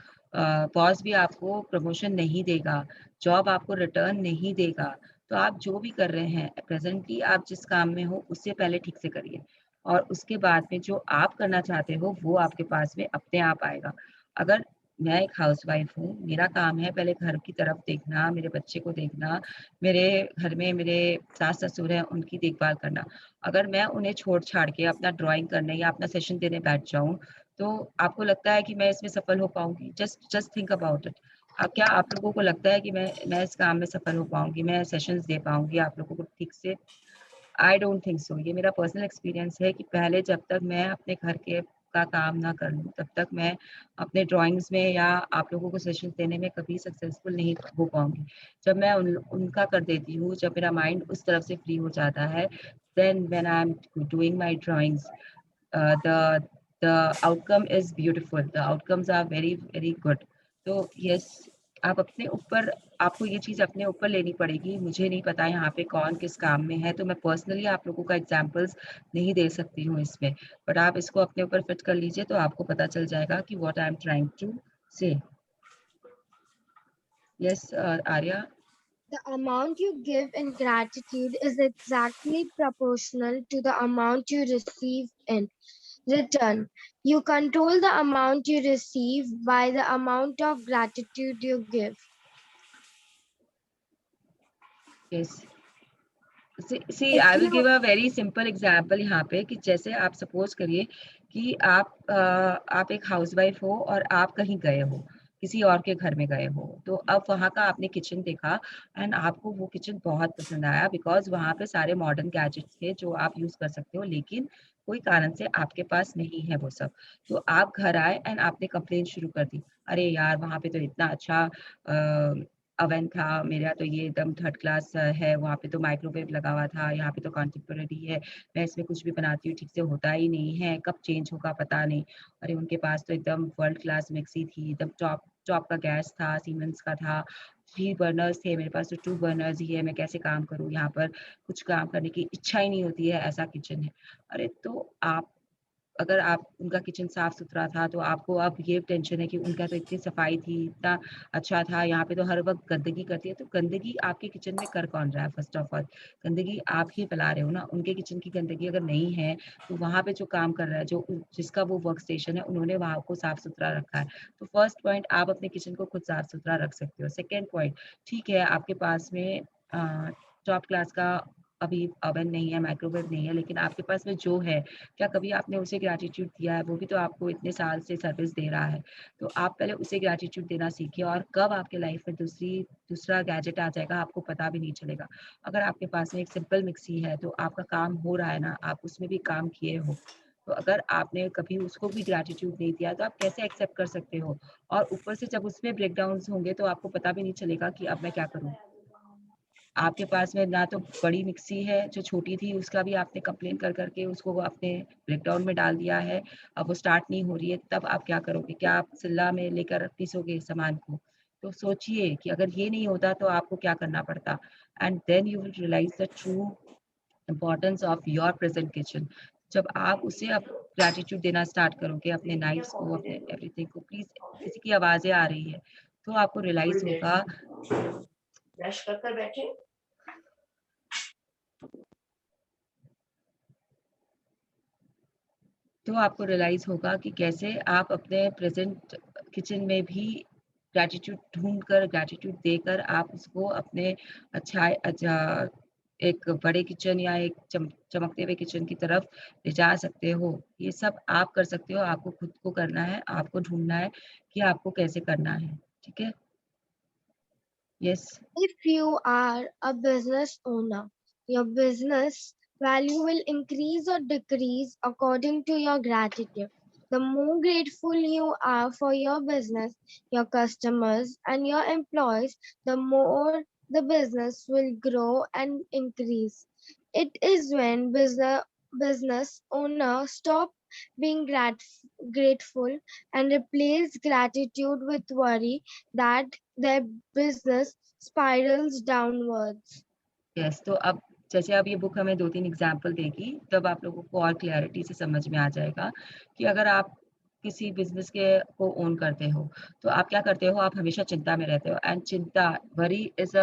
बॉस भी आपको प्रमोशन नहीं देगा, जॉब आपको रिटर्न नहीं देगा। तो आप जो भी कर रहे हैं प्रेज़ेंटली आप जिस काम में हो उससे पहले ठीक से करिए और उसके बाद में जो आप करना चाहते हो वो आपके पास में अपने आप आएगा। अगर मैं एक हाउसवाइफ़ हूँ, मेरा काम है पहले घर की तरफ देखना, मेरे बच्चे को देखना, मेरे घर में मेरे सास-ससुर हैं उनकी देखभाल करना। अगर मैं उन्हें छोड़-छाड़ के अपना ड्राइंग करने या अपना सेशन देने बैठ जाऊँ, तो आपको लगता है कि मैं इसमें सफल हो पाऊँगी? Just just think about it. क्या आप लोगों को लगता है कि मैं इस काम में सफल हो पाऊँगी, मैं सेशंस दे पाऊँगी आप लोगों को ठीक से? I don't think so. ये मेरा पर्सनल एक्सपीरियंस है कि पहले जब तक मैं अपने घर के का काम ना कर लूँ, तब तक मैं अपने ड्राइंग्स में या आप लोगों को सेशंस देने में कभी सक्सेसफुल नहीं हो पाऊँगी। जब मैं उनका कर देती हूँ, जब मेरा माइंड उस तरफ से फ्री हो जाता है, then when I am doing my drawings the outcome is beautiful, the outcomes are very very good. तो yes, आप अपने ऊपर आपको ये चीज़ अपने ऊपर लेनी पड़ेगी। मुझे नहीं पता यहाँ पे कौन किस काम में है, तो मैं पर्सनली आप लोगों का एग्जांपल्स नहीं दे सकती हूँ इसमें। बट आप इसको अपने ऊपर फिट कर लीजिए तो आपको पता चल जाएगा कि what I am trying to say. Yes Arya? The amount you give in gratitude is exactly proportional to the amount you receive in return. You control the amount you receive by the amount of gratitude you give. Yes. See If I will you give a very simple example यहाँ पे कि जैसे आप suppose करिए कि आप एक housewife हो और आप कहीं गए हो, किसी और के घर में गए हो, तो अब वहाँ का आपने किचन देखा एंड आपको वो किचन बहुत पसंद आया बिकॉज वहाँ पे सारे मॉडर्न गैजेट्स थे जो आप यूज कर सकते हो, लेकिन कोई कारण से आपके पास नहीं है वो सब। तो आप घर आए एंड आपने कंप्लेन शुरू कर दी, अरे यार वहाँ पे तो इतना अच्छा ओवन था, मेरा तो ये एकदम थर्ड क्लास है, वहाँ पे तो माइक्रोवेव लगा हुआ था, यहाँ पे तो कंटेम्परेरी है, मैं इसमें कुछ भी बनाती हूँ ठीक से होता ही नहीं है, कब चेंज होगा पता नहीं। अरे उनके पास तो एकदम वर्ल्ड क्लास मिक्सी थी, एकदम टॉप टॉप का गैस था, सीमेंस का था, 3 बर्नर्स थे, मेरे पास तो 2 बर्नर्स ही है, मैं कैसे काम करूँ यहाँ पर, कुछ काम करने की इच्छा ही नहीं होती है, ऐसा किचन है। अरे तो आप अगर आप उनका किचन साफ-सुथरा था, तो आपको अब ये टेंशन है कि उनका तो इतनी सफाई थी, इतना अच्छा था, यहाँ पे तो हर वक़्त गंदगी करती है, तो गंदगी आपके किचन में कर कौन रहा है फर्स्ट ऑफ ऑल? गंदगी आप ही फैला रहे हो ना, उनके किचन की गंदगी अगर नहीं है, तो वहाँ पे जो काम कर रहा है, जिसका वो वर्क स्टेशन है, उन्होंने वहाँ को साफ-सुथरा रखा है। तो फर्स्ट पॉइंट आप अपने किचन को खुद साफ-सुथरा रख सकते हो। सेकंड पॉइंट, ठीक है, आपके पास में टॉप क्लास का अभी ओवन नहीं है, माइक्रोवेव नहीं है, लेकिन आपके पास में जो है, क्या कभी आपने उसे ग्रैटिट्यूड दिया है? वो भी तो आपको इतने साल से सर्विस दे रहा है। तो आप पहले उसे ग्रैटिट्यूड देना सीखिए और कब आपके लाइफ में दूसरा गैजेट आ जाएगा, आपको पता भी नहीं चलेगा। अगर आपके पास में एक सिंपल मिक्सी है, तो आपका काम हो रहा है ना, आप उसमें भी काम किए हो। तो अगर आपने कभी उसको भी ग्रैटिट्यूड नहीं दिया, तो आप कैसे एक्सेप्ट कर सकते हो? और ऊपर से जब उसमें ब्रेकडाउन्स होंगे, तो आपको पता भी नहीं चलेगा कि अब मैं क्या करूँ? आपके पास में ना तो बड़ी मिक्सी है, जो छोटी थी उसका भी आपने कंप्लेन कर कर के उसको वो आपने ब्रेकडाउन में डाल दिया है, अब वो स्टार्ट नहीं हो रही है, तब आप क्या करोगे? क्या आप सिल्ला में लेकर पीसोगे सामान को? तो सोचिए कि अगर ये नहीं होता तो आपको क्या करना पड़ता? And then you will realise the true importance of your present kitchen. जब आप उसे अब ग्रैटिट्यूड देना स्टार्ट करोगे अपने नाइफ्स को, अपने एवरीथिंग को, प्लीज़ किसी की आवाज़ें आ रही है, तो आपको रियलाइज़ होगा ब्रश कर कर बैठे। तो आपको रियलाइज़ होगा कि कैसे आप अपने प्रेज़ेंट किचन में भी ग्रैटिट्यूड ढूँढकर, ग्रैटिट्यूड देकर आप उसको अपने एक बड़े किचन या एक चमकते हुए किचन की तरफ ले जा सकते हो। ये सब आप कर सकते हो, आपको खुद को करना है, आपको ढूँढना है कि आपको कैसे करना है। ठीक है? Yes. If you are a business owner, your business value will increase or decrease according to your gratitude. The more grateful you are for your business, your customers, and your employees, the more the business will grow and increase. It is when business owners stop being grateful and replace gratitude with worry that their business spirals downwards. Yes, तो अब जैसे अब ये book हमें 2-3 example देगी, तब आप लोगों को और क्लैरिटी से समझ में आ जाएगा कि अगर आप किसी बिज़नेस के को ओन करते हो, तो आप क्या करते हो, आप हमेशा चिंता में रहते हो एंड चिंता worry is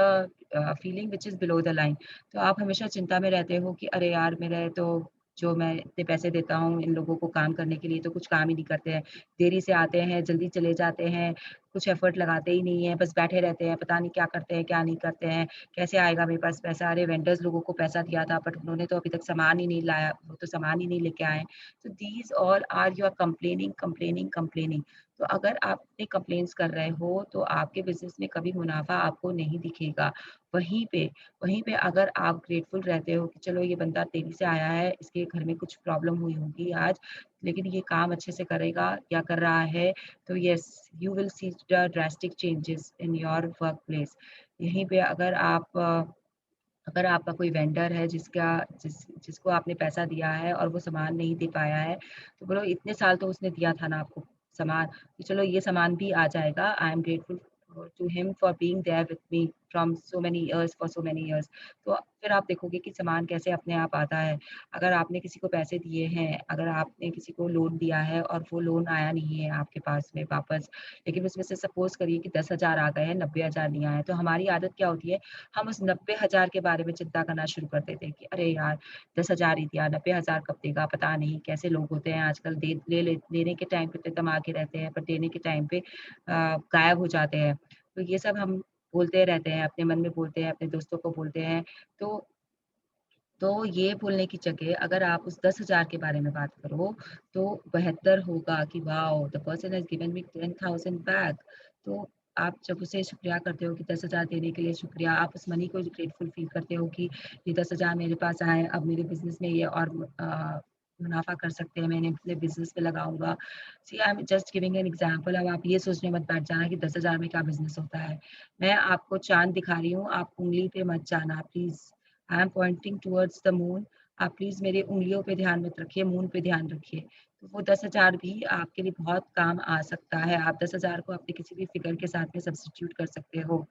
feeling which is below the line. तो आप हमेशा चिंता में रहते हो कि अरे यार! मेरा तो जो मैं इतने पैसे देता हूँ इन लोगों को काम करने के लिए, तो कुछ काम ही नहीं करते हैं। देरी से आते हैं, जल्दी चले जाते हैं, कुछ एफ़र्ट लगाते ही नहीं हैं, बस बैठे रहते हैं, पता नहीं क्या करते हैं, क्या नहीं करते हैं। कैसे आएगा मेरे पास पैसा? अरे वेंडर्स लोगों को पैसा दिया था बट उन्होंने तो अभी तक सामान ही नहीं लाया, वो तो सामान ही नहीं लेके आए। तो these all are you are complaining, complaining, complaining. तो अगर आप इतने कंप्लेंट्स कर रहे हो, तो आपके बिज़नेस में कभी मुनाफ़ा आपको नहीं दिखेगा। वहीं पे वहीं पे अगर आप ग्रेटफुल रहते हो कि चलो ये बंदा देरी से आया है, इसके घर में कुछ प्रॉब्लम हुई होगी आज, लेकिन ये काम अच्छे से करेगा या कर रहा है, तो yes, you will see the drastic changes in your work place. यहीं पे अगर आपका कोई वेंडर है जिसको आपने पैसा दिया है और वो सामान नहीं दे पाया है, तो बोलो इतने साल तो उसने दिया था ना आपको सामान, तो चलो ये सामान भी आ जाएगा। I am grateful to him for being there with me from so many years for so many years. तो फिर आप देखोगे कि सामान कैसे अपने आप आता है। अगर आपने किसी को पैसे दिए हैं, अगर आपने किसी को लोन दिया है और वो लोन आया नहीं है आपके पास में वापस, लेकिन उसमें से सपोज़ करिए कि 10,000 आ गए हैं, 90,000 नहीं आए, तो हमारी आदत क्या होती है, हम उस 90,000 के बारे में चिंता करना शुरू कर देते हैं कि अरे यार 10,000 ही दिया, 90,000 कब देगा, पता नहीं कैसे लोग होते हैं आजकल, लेने के टाइम पे तो दम आके रहते हैं पर देने के टाइम पे गायब हो जाते हैं। तो ये सब हम बोलते रहते हैं, अपने मन में बोलते हैं, अपने दोस्तों को बोलते हैं। तो ये बोलने की जगह अगर आप उस 10,000 के बारे में बात करो, तो बेहतर होगा कि wow! The person has given me 10,000 back. तो आप जब उसे शुक्रिया करते हो कि 10,000 देने के लिए शुक्रिया, आप उस मनी को ग्रेटफुल फ़ील करते हो कि ये 10,000 मेरे पास आए, अब मेरे बिज़नेस में ये और मुनाफ़ा कर सकते हैं, मैंने अपने बिज़नेस में लगाऊँगा। See I am just giving an example. अब आप ये सोचने मत बैठ जाना कि 10,000 में क्या बिज़नेस होता है। मैं आपको चाँद दिखा रही हूँ, आप उँगली पे मत जाना please. I am pointing towards the moon. आप प्लीज़ मेरी उँगलियों पे ध्यान मत रखिए, मून पे ध्यान रखिए। तो वो 10,000 भी आपके लिए बहुत काम आ सकता है। आप 10,000 को अपने किसी भी फ़िगर के साथ में सब्स्टिट्यूट कर सकते हो।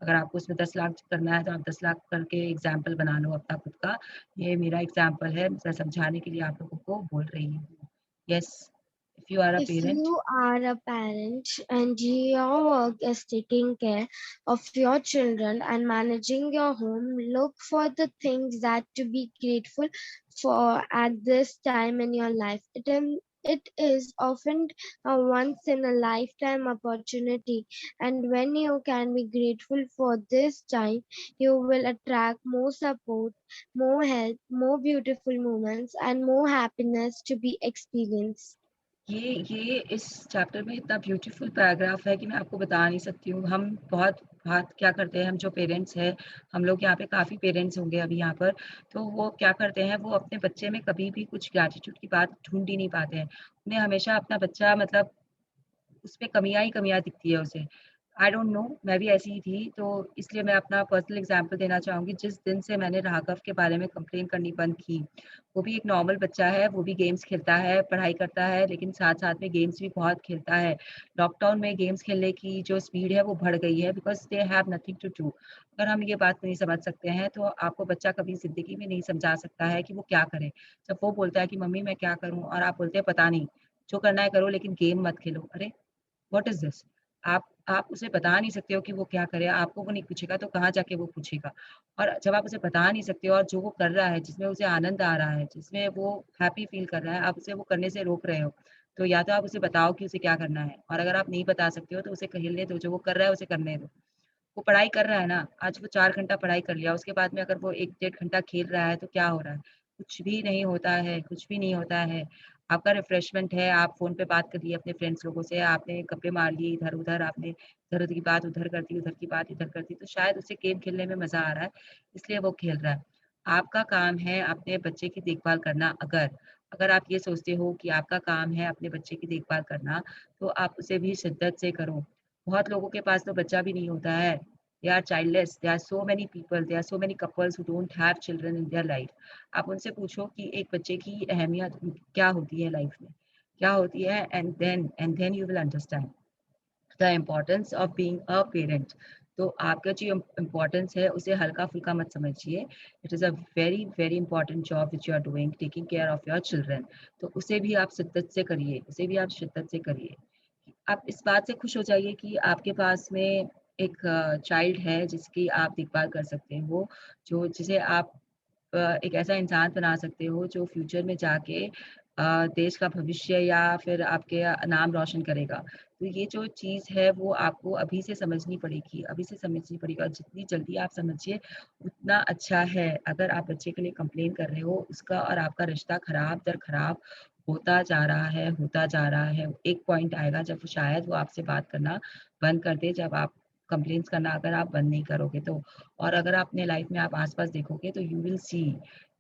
अगर आपको उसमें 10 लाख करना है, तो आप 10 लाख करके एग्ज़ाम्पल बना लो अपना खुद का। ये मेरा एग्ज़ाम्पल है, मैं समझाने के लिए आप लोगों को बोल रही हूँ। Yes, if you are a If parent. you are a parent and your work is taking care of your children and managing your home, look for the things that to be grateful for at this time in your life. It is often a once in a lifetime opportunity, and when you can be grateful for this time, you will attract more support, more help, more beautiful moments, and more happiness to be experienced. ये इस chapter में इतना beautiful paragraph है कि मैं आपको बता नहीं सकती हूँ। हम बहुत बात क्या करते हैं, हम जो पेरेंट्स हैं, हम लोग यहाँ पे काफ़ी पेरेंट्स होंगे अभी यहाँ पर, तो वो क्या करते हैं, वो अपने बच्चे में कभी भी कुछ ग्रैटिट्यूड की बात ढूँढ ही नहीं पाते हैं। उन्हें हमेशा अपना बच्चा मतलब उसमें कमियाँ ही कमियाँ दिखती है उसे। आई डोंट नो, मैं भी ऐसी ही थी, तो इसलिए मैं अपना पर्सनल एग्ज़ाम्पल देना चाहूँगी। जिस दिन से मैंने राघव के बारे में कंप्लेन करनी बंद की, वो भी एक नॉर्मल बच्चा है, वो भी गेम्स खेलता है, पढ़ाई करता है, लेकिन साथ-साथ में गेम्स भी बहुत खेलता है। लॉकडाउन में गेम्स खेलने की जो स्पीड है, वो बढ़ गई है because they have nothing to do. अगर हम ये बात नहीं समझ सकते हैं, तो आपको बच्चा कभी ज़िंदगी में नहीं समझा सकता है कि वो क्या करे। जब वो बोलता है कि मम्मी मैं क्या करूँ? और आप बोलते हैं पता नहीं, जो करना है करो लेकिन गेम मत खेलो। अरे! What is this? आप उसे बता नहीं सकते हो कि वो क्या करे, आपको वो नहीं पूछेगा तो कहाँ जाके वो पूछेगा? और जब आप उसे बता नहीं सकते हो और जो वो कर रहा है, जिसमें उसे आनंद आ रहा है, जिसमें वो हैप्पी फ़ील कर रहा है, आप उसे वो करने से रोक रहे हो। तो या तो आप उसे बताओ कि उसे क्या करना है और अगर आप नहीं बता सकते हो तो उसे खेलने दो, जो वो कर रहा है उसे करने दो। वो पढ़ाई कर रहा है ना, आज वो 4 घंटा पढ़ाई कर लिया, उसके बाद में अगर वो 1 डेढ़ घंटा खेल रहा है तो क्या हो रहा है? कुछ भी नहीं होता है, कुछ भी नहीं होता है। आपका रिफ्रेशमेंट है, आप फ़ोन पे बात कर लिए अपने फ्रेंड्स लोगों से, आपने गप्पे मार लिए इधर-उधर, आपने इधर की बात उधर कर दी, उधर की बात इधर कर दी, तो शायद उसे गेम खेलने में मज़ा आ रहा है, इसलिए वो खेल रहा है। आपका काम है अपने बच्चे की देखभाल करना अगर, अगर आप ये सोचते हो कि आपका काम है अपने बच्चे की देखभाल करना, तो आप उसे भी शिद्दत से करो। बहुत लोगों के पास तो बच्चा भी नहीं होता है। They are childless, there are so many people, there are so many couples who don't have children in their life. आप उनसे पूछो कि एक बच्चे की अहमियत क्या होती है लाइफ में? क्या होती है? And then you will understand the importance of being a parent. तो आपका जो इम्पोर्टेंस है उसे हल्का-फुल्का मत समझिए। It is a very, very important job which you are doing, taking care of your children. तो उसे भी आप शिद्दत से करिए, उसे भी आप शिद्दत से करिए। आप इस बात से खुश हो जाइए कि आपके पास में एक चाइल्ड है जिसकी आप देखभाल कर सकते हो, जो जिसे आप एक ऐसा इंसान बना सकते हो जो फ्यूचर में जाके देश का भविष्य या फिर आपके नाम रोशन करेगा। तो ये जो चीज़ है वो आपको अभी से समझनी पड़ेगी, अभी से समझनी पड़ेगी और जितनी जल्दी आप समझिए उतना अच्छा है। अगर आप बच्चे के लिए कंप्लेन कर रहे हो, उसका और आपका रिश्ता खराब दर खराब होता जा रहा है, होता जा रहा है। एक पॉइंट आएगा जब शायद वो आपसे बात करना बंद कर दे, जब आप कंप्लेंट्स करना अगर आप बंद नहीं करोगे तो। और अगर आप अपने लाइफ में आप आस-पास देखोगे तो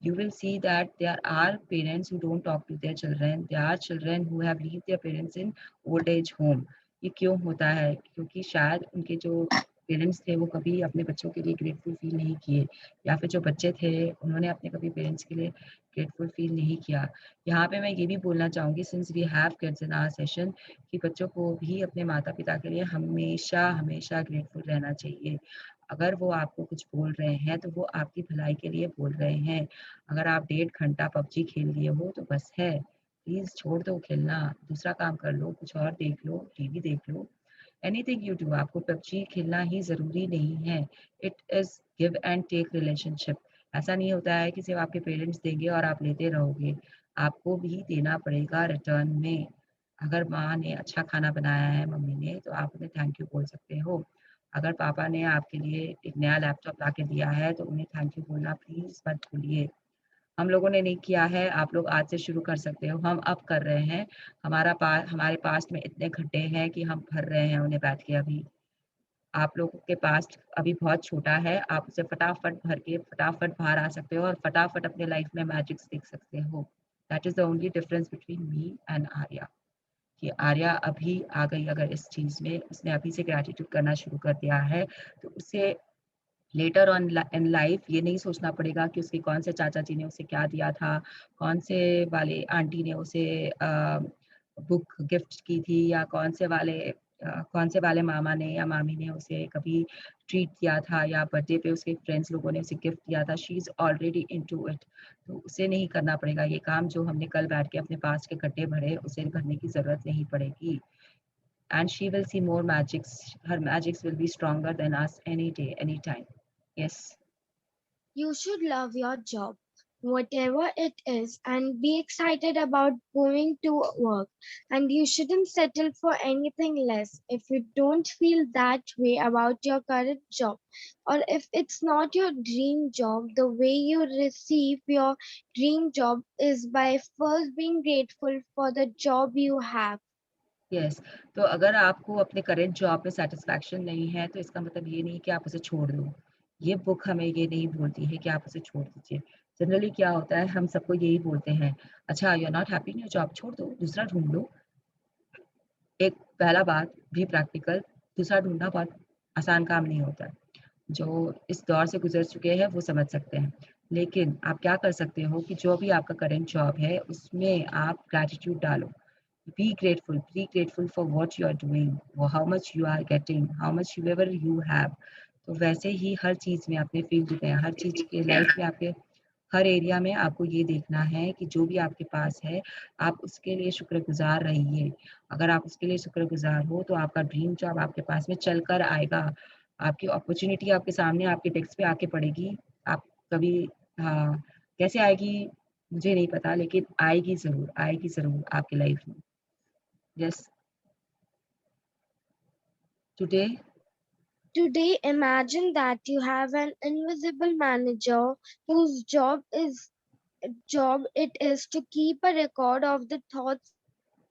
you will see that there are parents who don't talk to their children. There are children who have leave their parents in old age home. ये क्यों होता है? क्योंकि शायद उनके जो पेरेंट्स थे वो कभी अपने बच्चों के लिए ग्रेटफुल फील नहीं किए, या फिर जो बच्चे थे उन्होंने अपने कभी पेरेंट्स के लिए ग्रेटफुल फील नहीं किया। यहाँ पे मैं ये भी बोलना चाहूँगी, since we have kids in our session, कि बच्चों को भी अपने माता-पिता के लिए हमेशा, हमेशा ग्रेटफुल रहना चाहिए। अगर वो आपको कुछ बोल रहे हैं तो वो आपकी भलाई के लिए बोल रहे हैं। अगर आप 1.5 घंटा पबजी खेल लिए हो तो बस है, प्लीज़ छोड़ दो खेलना, दूसरा काम कर लो, कुछ और देख लो, टीवी देख लो, एनीथिंग यू डू। आपको पबजी खेलना ही ज़रूरी नहीं है। It is give and take relationship. ऐसा नहीं होता है कि सिर्फ़ आपके पेरेंट्स देंगे और आप लेते रहोगे, आपको भी देना पड़ेगा रिटर्न में। अगर माँ ने अच्छा खाना बनाया है मम्मी ने, तो आप उन्हें थैंक यू बोल सकते हो। अगर पापा ने आपके लिए एक नया लैपटॉप लाके दिया है, तो उन्हें थैंक यू बोलना प्लीज़ मत भूलिए। हम लोगों ने नहीं किया है, आप लोग आज से शुरू कर सकते हो, हम अब कर रहे हैं। हमारे पास्ट में इतने गड्ढे हैं कि हम भर रहे हैं उन्हें बैठ के अभी। आप लोगों के पास्ट अभी बहुत छोटा है, आप उसे फटाफट भर के फटाफट बाहर आ सकते हो और फटाफट अपने लाइफ में मैजिक्स देख सकते हो। That is the only difference between me and Arya. कि आर्या अभी आ गई अगर इस चीज़ में, उसने अभी से ग्रैटिट्यूड करना शुरू कर दिया है, तो उसे लेटर ऑन इन लाइफ ये नहीं सोचना पड़ेगा कि उसके कौन से चाचा जी ने उसे क्या दिया था, कौन से वाले आंटी ने उसे बुक गिफ्ट की थी, या कौन से वाले मामा ने या मामी ने उसे कभी ट्रीट किया था, या बर्थडे पे उसके फ्रेंड्स लोगों ने उसे गिफ्ट दिया था। She is already into it. तो उसे नहीं करना पड़ेगा ये काम जो हमने कल बैठ के अपने पास्ट के गड्ढे भरे, उसे भरने की ज़रूरत नहीं पड़ेगी। And she will see more magics, her magics will be stronger than us any day, any time. Yes. You should love your job, whatever it is, and be excited about going to work. And you shouldn't settle for anything less if you don't feel that way about your current job. Or if it's not your dream job, the way you receive your dream job is by first being grateful for the job you have. Yes. तो अगर आपको अपने current job में satisfaction नहीं है, तो इसका मतलब ये नहीं कि आप उसे छोड़ दो। ये बुक हमें ये नहीं बोलती है कि आप उसे छोड़ दीजिए। जनरली क्या होता है, हम सबको यही बोलते हैं, अच्छा you are not happy in your job, छोड़ दो, दूसरा ढूँढ लो। एक पहला बात भी प्रैक्टिकल, दूसरा ढूँढना बहुत आसान काम नहीं होता है। जो इस दौर से गुज़र चुके हैं वो समझ सकते हैं। लेकिन आप क्या कर सकते हो कि जो भी आपका करंट जॉब है उसमें आप ग्रैटिट्यूड डालो। Be grateful for what you are doing, or how much you are getting, how much whatever you have. तो वैसे ही हर चीज़ में अपने फील्ड में, हर चीज़ के लाइफ में आपके हर एरिया में आपको ये देखना है कि जो भी आपके पास है, आप उसके लिए शुक्रगुज़ार रहिए। अगर आप उसके लिए शुक्रगुज़ार हो, तो आपका ड्रीम जॉब आपके पास में चल कर आएगा। आपकी अपॉर्च्युनिटी आपके सामने आपके डेस्क पे आके पड़ेगी। आप कभी हाँ, कैसे आएगी मुझे नहीं पता, लेकिन आएगी ज़रूर आपकी लाइफ में। Yes, today Today, imagine that you have an invisible manager whose job it is to keep a record of the thoughts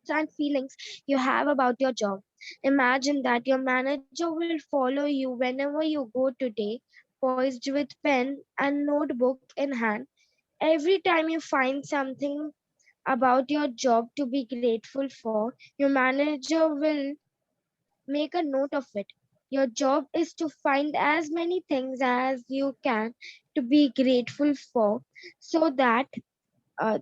and feelings you have about your job. Imagine that your manager will follow you whenever you go today, poised with pen and notebook in hand. Every time you find something about your job to be grateful for, your manager will make a note of it. Your job is to find as many things as you can to be grateful for, so that uh,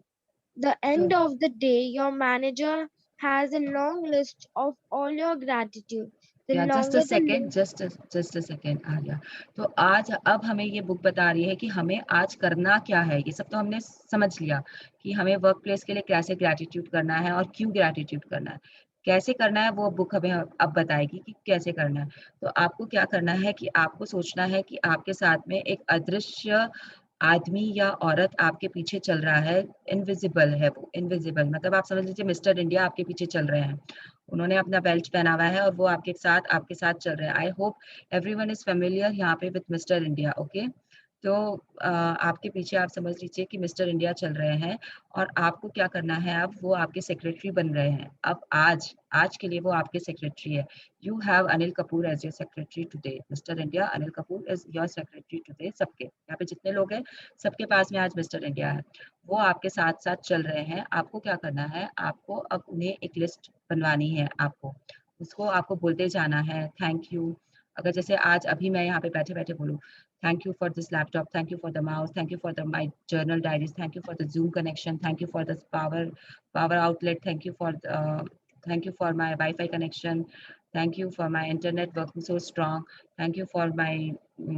the end So of the day, your manager has a long list of all your gratitude. The या just a longer the second, list, just a second आ गया। तो आज अब हमें ये book बता रही है कि हमें आज करना क्या है। ये सब तो हमने समझ लिया कि हमें वर्क प्लेस के लिए कैसे ग्रैटिट्यूड करना है और क्यों ग्रैटिट्यूड करना है। कैसे करना है वो बुक हमें अब बताएगी कि कैसे करना है। तो आपको क्या करना है कि आपको सोचना है कि आपके साथ में एक अदृश्य आदमी या औरत आपके पीछे चल रहा है। इनविजिबल है वो, इनविजिबल मतलब आप समझ लीजिए मिस्टर इंडिया आपके पीछे चल रहे हैं। उन्होंने अपना बेल्ट पहना हुआ है और वो आपके साथ चल रहे हैं। I hope everyone is familiar यहाँ पे विद मिस्टर इंडिया। ओके, तो आपके पीछे आप समझ लीजिए कि मिस्टर इंडिया चल रहे हैं और आपको क्या करना है, अब वो आपके सेक्रेटरी बन रहे हैं। अब आज आज के लिए वो आपके सेक्रेटरी है। You have Anil Kapoor as your secretary today. Mister India, Anil Kapoor is your secretary today. सबके यहाँ पे जितने लोग हैं सबके पास में आज मिस्टर इंडिया है। वो आपके साथ साथ चल रहे हैं। आपको क्या करना है, आपको अब उन्हें एक लिस्ट बनवानी है। आपको उसको आपको बोलते जाना है थैंक यू। अगर जैसे आज अभी मैं यहाँ पे बैठे बैठे बोलूँ thank you for this laptop, thank you for the mouse, thank you for the my journal diaries, thank you for the Zoom connection, thank you for this power outlet, thank you for my Wi-Fi connection, thank you for my internet working so strong, thank you for my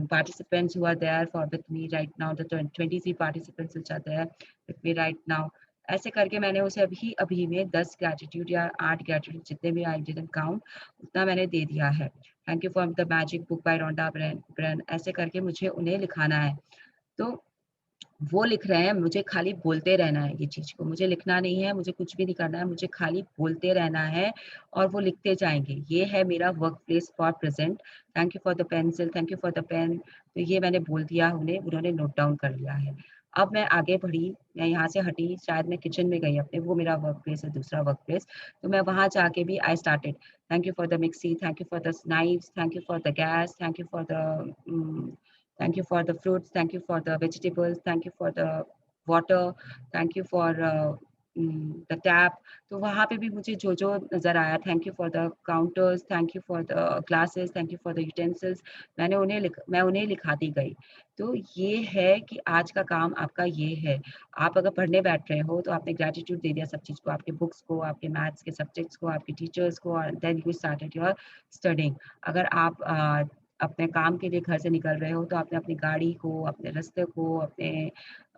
participants who are there for with me right now, the 23 participants which are there with me right now। ऐसे करके मैंने उसे अभी अभी में 10 gratitude या 8 gratitude जितने भी आई डिडंट काउंट उतना मैंने दे दिया है। Thank you for the magic book by Rhonda Byrne. ऐसे करके मुझे उन्हें लिखाना है। तो वो लिख रहे हैं, मुझे खाली बोलते रहना है। ये चीज को मुझे लिखना नहीं है, मुझे कुछ भी नहीं करना है, मुझे खाली बोलते रहना है और वो लिखते जाएंगे। ये है मेरा work place for present. Thank you for the pencil, thank you for the pen. तो ये मैंने बोल दिया उन्हें, उन्होंने नोट डाउन कर लिया है। अब मैं आगे बढ़ी, मैं यहाँ से हटी, शायद मैं किचन में गई अपने, वो मेरा वर्क प्लेस है, दूसरा वर्क प्लेस। तो मैं वहां जाके भी I started thank you for the mixie, thank you for the knifes, thank you for the gas, thank you for the thank you for the fruits, thank you for the vegetables, thank you for the water, thank you for the tap। तो वहाँ पे भी मुझे जो जो नजर आया, thank you for the counters, thank you for the glasses, thank you for the utensils, मैं उन्हें लिखाती गई। तो ये है कि आज का काम आपका ये है। आप अगर पढ़ने बैठ रहे हो तो आपने ग्रेटिट्यूड दे दिया सब चीज़ को, आपके बुक्स को, आपके मैथ्स के सब्जेक्ट्स को, आपके टीचर्स को, और then you started your studying. अगर आप अपने काम के लिए घर से निकल रहे हो तो आपने अपनी गाड़ी को, अपने रास्ते को, अपने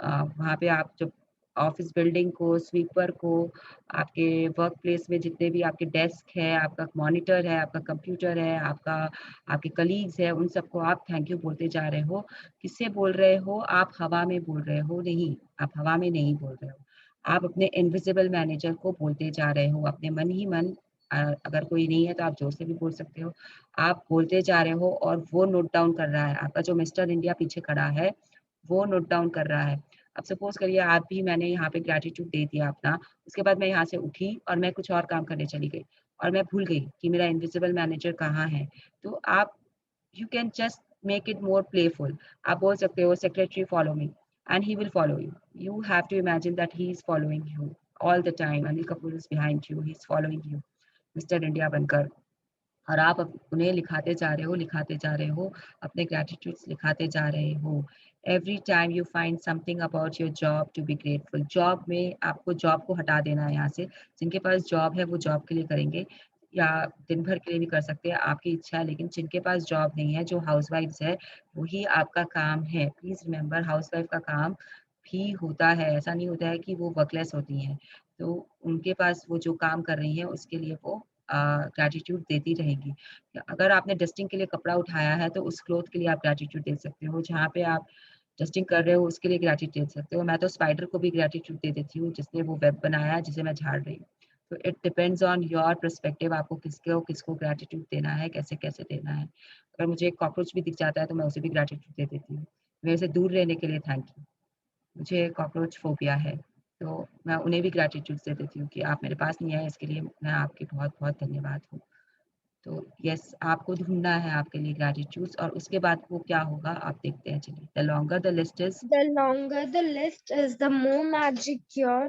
वहाँ पे आप जब ऑफिस बिल्डिंग को, स्वीपर को, आपके वर्क प्लेस में जितने भी आपके डेस्क है, आपका मॉनिटर है, आपका कंप्यूटर है, आपके कलीग्स है, उन सबको आप थैंक यू बोलते जा रहे हो। किससे बोल रहे हो? आप हवा में बोल रहे हो? नहीं, आप हवा में नहीं बोल रहे हो। आप अपने इनविजिबल मैनेजर को बोलते जा रहे हो अपने मन ही मन। अगर कोई नहीं है तो आप जोर से भी बोल सकते हो। आप बोलते जा रहे हो और वो नोट डाउन कर रहा है। आपका जो मिस्टर इंडिया पीछे खड़ा है वो नोट डाउन कर रहा है। अब सपोज करिए आप भी, मैंने यहाँ पे ग्रेटिट्यूड दे दिया अपना, उसके बाद मैं यहाँ से उठी और मैं कुछ और काम करने चली गई और मैं भूल गई कि मेरा इनविजिबल मैनेजर कहाँ है। तो आप, you can just make it more playful. आप बोल सकते हो secretary follow me and he will follow you. You have to imagine that he is following you all the time. Anil Kapoor is behind you, he is following you mister India बनकर। और आप उन्हें लिखाते जा रहे हो, लिखाते जा रहे हो, अपने ग्रेटिट्यूड्स लिखाते जा रहे हो। Every time you find something about your job to be grateful. Job में आपको जॉब को हटा देना है यहाँ से। जिनके पास जॉब है वो जॉब के लिए करेंगे या दिन भर के लिए भी कर सकते हैं, आपकी इच्छा है। लेकिन जिनके पास जॉब नहीं है, जो हाउसवाइफ्स है, वही आपका काम है। प्लीज रिमेंबर, हाउसवाइफ का काम भी होता है, ऐसा नहीं होता है कि वो वर्कलेस होती हैं। तो उनके पास वो जो काम कर रही हैं उसके लिए वो ग्रैटिट्यूड देती रहेगी। अगर आपने डस्टिंग के लिए कपड़ा उठाया है तो उस क्लॉथ के लिए आप ग्रैटिट्यूड दे सकते हो। जहाँ पे आप डस्टिंग कर रहे हो उसके लिए ग्रैटिट्यूड दे सकते हो। मैं तो स्पाइडर को भी ग्रैटिट्यूड दे देती हूँ जिसने वो वेब बनाया है जिसे मैं झाड़ रही हूँ। तो it depends on your perspective, आपको किसको ग्रैटिट्यूड देना है, कैसे कैसे देना है। अगर मुझे एक कॉकरोच भी दिख जाता है तो मैं उसे भी ग्रैटिट्यूड दे देती हूँ। मेरे से दूर रहने के लिए थैंक यू। मुझे कॉकरोच फोबिया है तो मैं उन्हें भी ग्रैटिट्यूड दे देती हूँ कि आप मेरे पास नहीं आए, इसके लिए मैं आपकी बहुत बहुत धन्यवाद हूँ। तो यस, आपको ढूंढना है आपके लिए ग्रैटिट्यूड्स, और उसके बाद वो क्या होगा आप देखते हैं। चलिए, the longer the list is, the longer the list is, the more magic your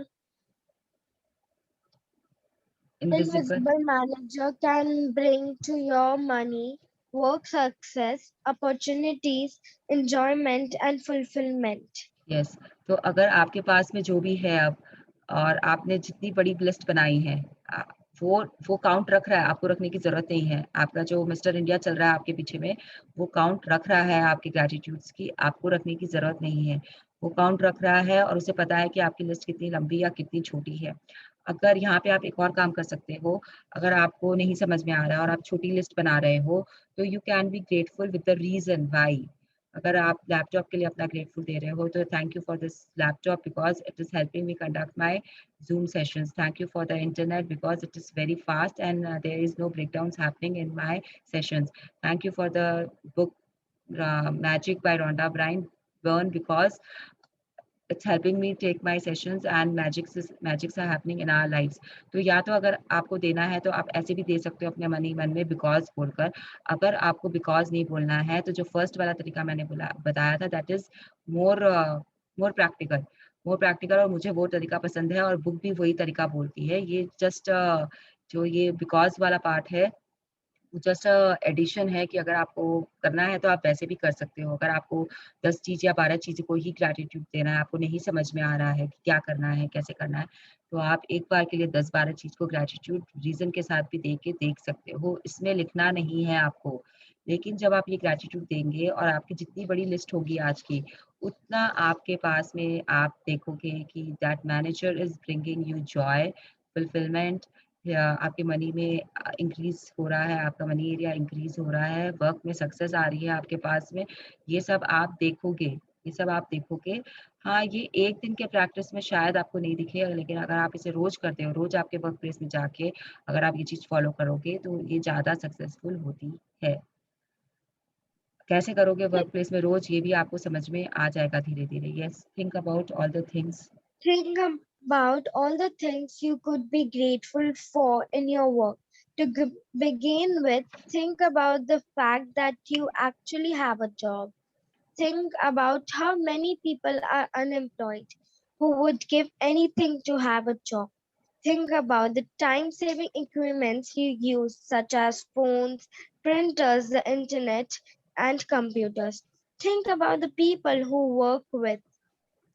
Invisible. Invisible manager can bring to your money, work success, opportunities, enjoyment, and fulfillment. Yes, तो अगर आपके पास में जो भी है अब, और आपने जितनी बड़ी लिस्ट बनाई है, आ, वो काउंट रख रहा है, आपको रखने की जरूरत नहीं है। आपका जो मिस्टर इंडिया चल रहा है आपके पीछे में, वो काउंट रख रहा है आपके ग्रेटिट्यूड्स की, आपको रखने की जरूरत नहीं है। वो काउंट रख रहा है और उसे पता है कि आपकी लिस्ट कितनी लंबी या कितनी छोटी है। अगर यहाँ पे आप एक और काम कर सकते हो, अगर आपको नहीं समझ में आ रहा है और आप छोटी लिस्ट बना रहे हो, तो you can be grateful with the reason why. अगर आप लैपटॉप के लिए अपना ग्रेटफुल दे रहे हो, तो thank you for this laptop because it is helping me conduct my Zoom sessions. Thank you for the internet because it is very fast and there is no breakdowns happening in my sessions. Thank you for the book Magic by Rhonda Byrne because it's helping me take my sessions and magics are happening in our lives. तो या तो अगर आपको देना है तो आप ऐसे भी दे सकते हो अपने मन में बिकॉज बोलकर। अगर आपको बिकॉज नहीं बोलना है तो जो फर्स्ट वाला तरीका मैंने बताया था, that is more more practical और मुझे वो तरीका पसंद है और बुक भी वही तरीका बोलती है। ये जस्ट जो ये बिकॉज वाला पार्ट है, जस्ट एडिशन है कि अगर आपको करना है तो आप वैसे भी कर सकते हो। अगर आपको 10 चीज या 12 चीजों को ही ग्रेटिट्यूड देना है, आपको नहीं समझ में आ रहा है कि क्या करना है, कैसे करना है, तो आप एक बार के लिए 10-12 चीज को ग्रेटिट्यूड रीजन के साथ भी दे के देख सकते हो। इसमें लिखना नहीं है आपको। लेकिन जब आप ये ग्रेटिट्यूड देंगे और आपकी जितनी बड़ी लिस्ट होगी आज की, उतना आपके पास में आप देखोगे कि that manager is bringing you Joy, fulfilment, या आपके मनी में इंक्रीज हो रहा है, आपका मनी एरिया इंक्रीज हो रहा है, वर्क में सक्सेस आ रही है आपके पास में। ये सब आप देखोगे, ये सब आप देखोगे। हाँ, ये एक दिन के प्रैक्टिस में शायद आपको नहीं दिखे, लेकिन अगर आप इसे रोज करते हो, रोज आपके वर्क प्लेस में जाके अगर आप ये चीज फॉलो करोगे तो ये ज्यादा सक्सेसफुल होती है। कैसे करोगे वर्क प्लेस में रोज, ये भी आपको समझ में आ जाएगा धीरे धीरे। Yes, think about all the things. Think about all the things you could be grateful for in your work. To begin with, think about the fact that you actually have a job. Think about how many people are unemployed who would give anything to have a job. Think about the time-saving equipments you use, such as phones, printers, the internet, and computers. Think about the people who work with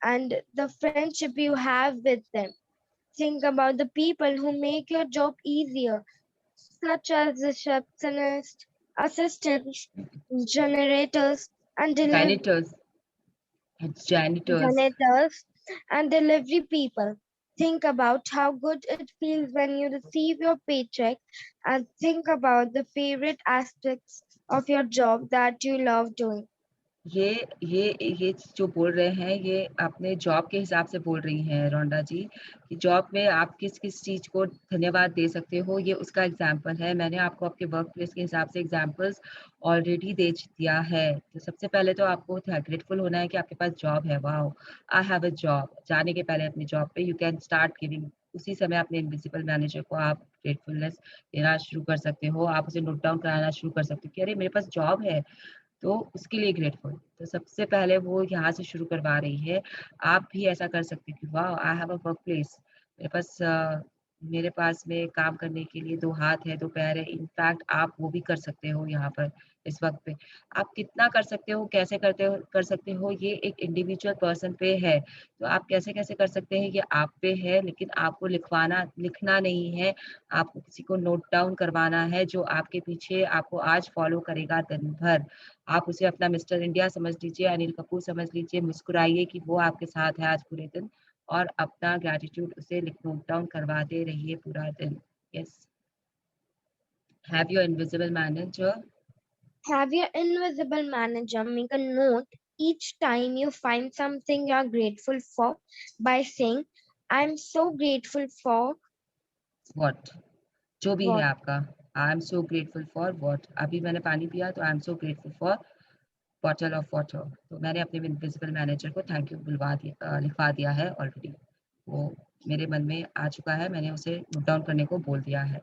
and the friendship you have with them. Think about the people who make your job easier, such as the receptionists, assistants, generators, and Janitors. It's janitors. janitors and delivery people. Think about how good it feels when you receive your paycheck and think about the favorite aspects of your job that you love doing. ये जो बोल रहे हैं, ये अपने job के हिसाब से बोल रही हैं रोंडा जी, कि जॉब में आप किस किस चीज को धन्यवाद दे सकते हो, ये उसका एग्जाम्पल है। मैंने आपको आपके वर्क प्लेस के हिसाब से एग्जाम्पल्स ऑलरेडी दे दिया है। तो सबसे पहले तो आपको ग्रेटफुल होना है कि आपके पास जॉब है। Wow, I have a job. जाने के पहले अपनी जॉब पे यू कैन स्टार्ट गिविंग, उसी समय अपने इनविजिबल मैनेजर को आप ग्रेटफुलनेस देना शुरू कर सकते हो। आप उसे नोट डाउन कराना शुरू कर सकते हो कि अरे मेरे पास जॉब है, तो उसके लिए ग्रेटफुल। तो सबसे पहले वो यहाँ से शुरू करवा रही है। आप भी ऐसा कर सकते हो कि वाह, I have a work place, मेरे पास में काम करने के लिए 2 हाथ है, 2 पैर है। इनफैक्ट आप वो भी कर सकते हो यहाँ पर इस वक्त पे। आप कितना कर सकते हो, कैसे कर सकते हो, ये एक इंडिविजुअल पर्सन पे है। तो आप कैसे कैसे कर सकते हैं, ये आप पे है। लेकिन आपको लिखना नहीं है, आपको किसी को नोट डाउन करवाना है जो आपके पीछे आपको आज फॉलो करेगा दिन भर। आप उसे अपना मिस्टर इंडिया समझ लीजिए, अनिल कपूर समझ लीजिए, मुस्कुराइए कि वो आपके साथ है आज पूरे दिन, और अपना ग्रेटिट्यूड उसे नोट डाउन करवाते रहिए पूरा दिन। Yes, have your invisible manager. Have your invisible manager make a note each time you find something you're grateful for by saying, I'm so grateful for what, जो भी है what. आपका। I am so grateful for what. अभी मैंने पानी पिया तो I am so grateful for bottle of water. तो मैंने अपने इनविजिबल मैनेजर को थैंक यू लिखवा दिया है ऑलरेडी। वो मेरे मन में आ चुका है, मैंने उसे नोट डाउन करने को बोल दिया है।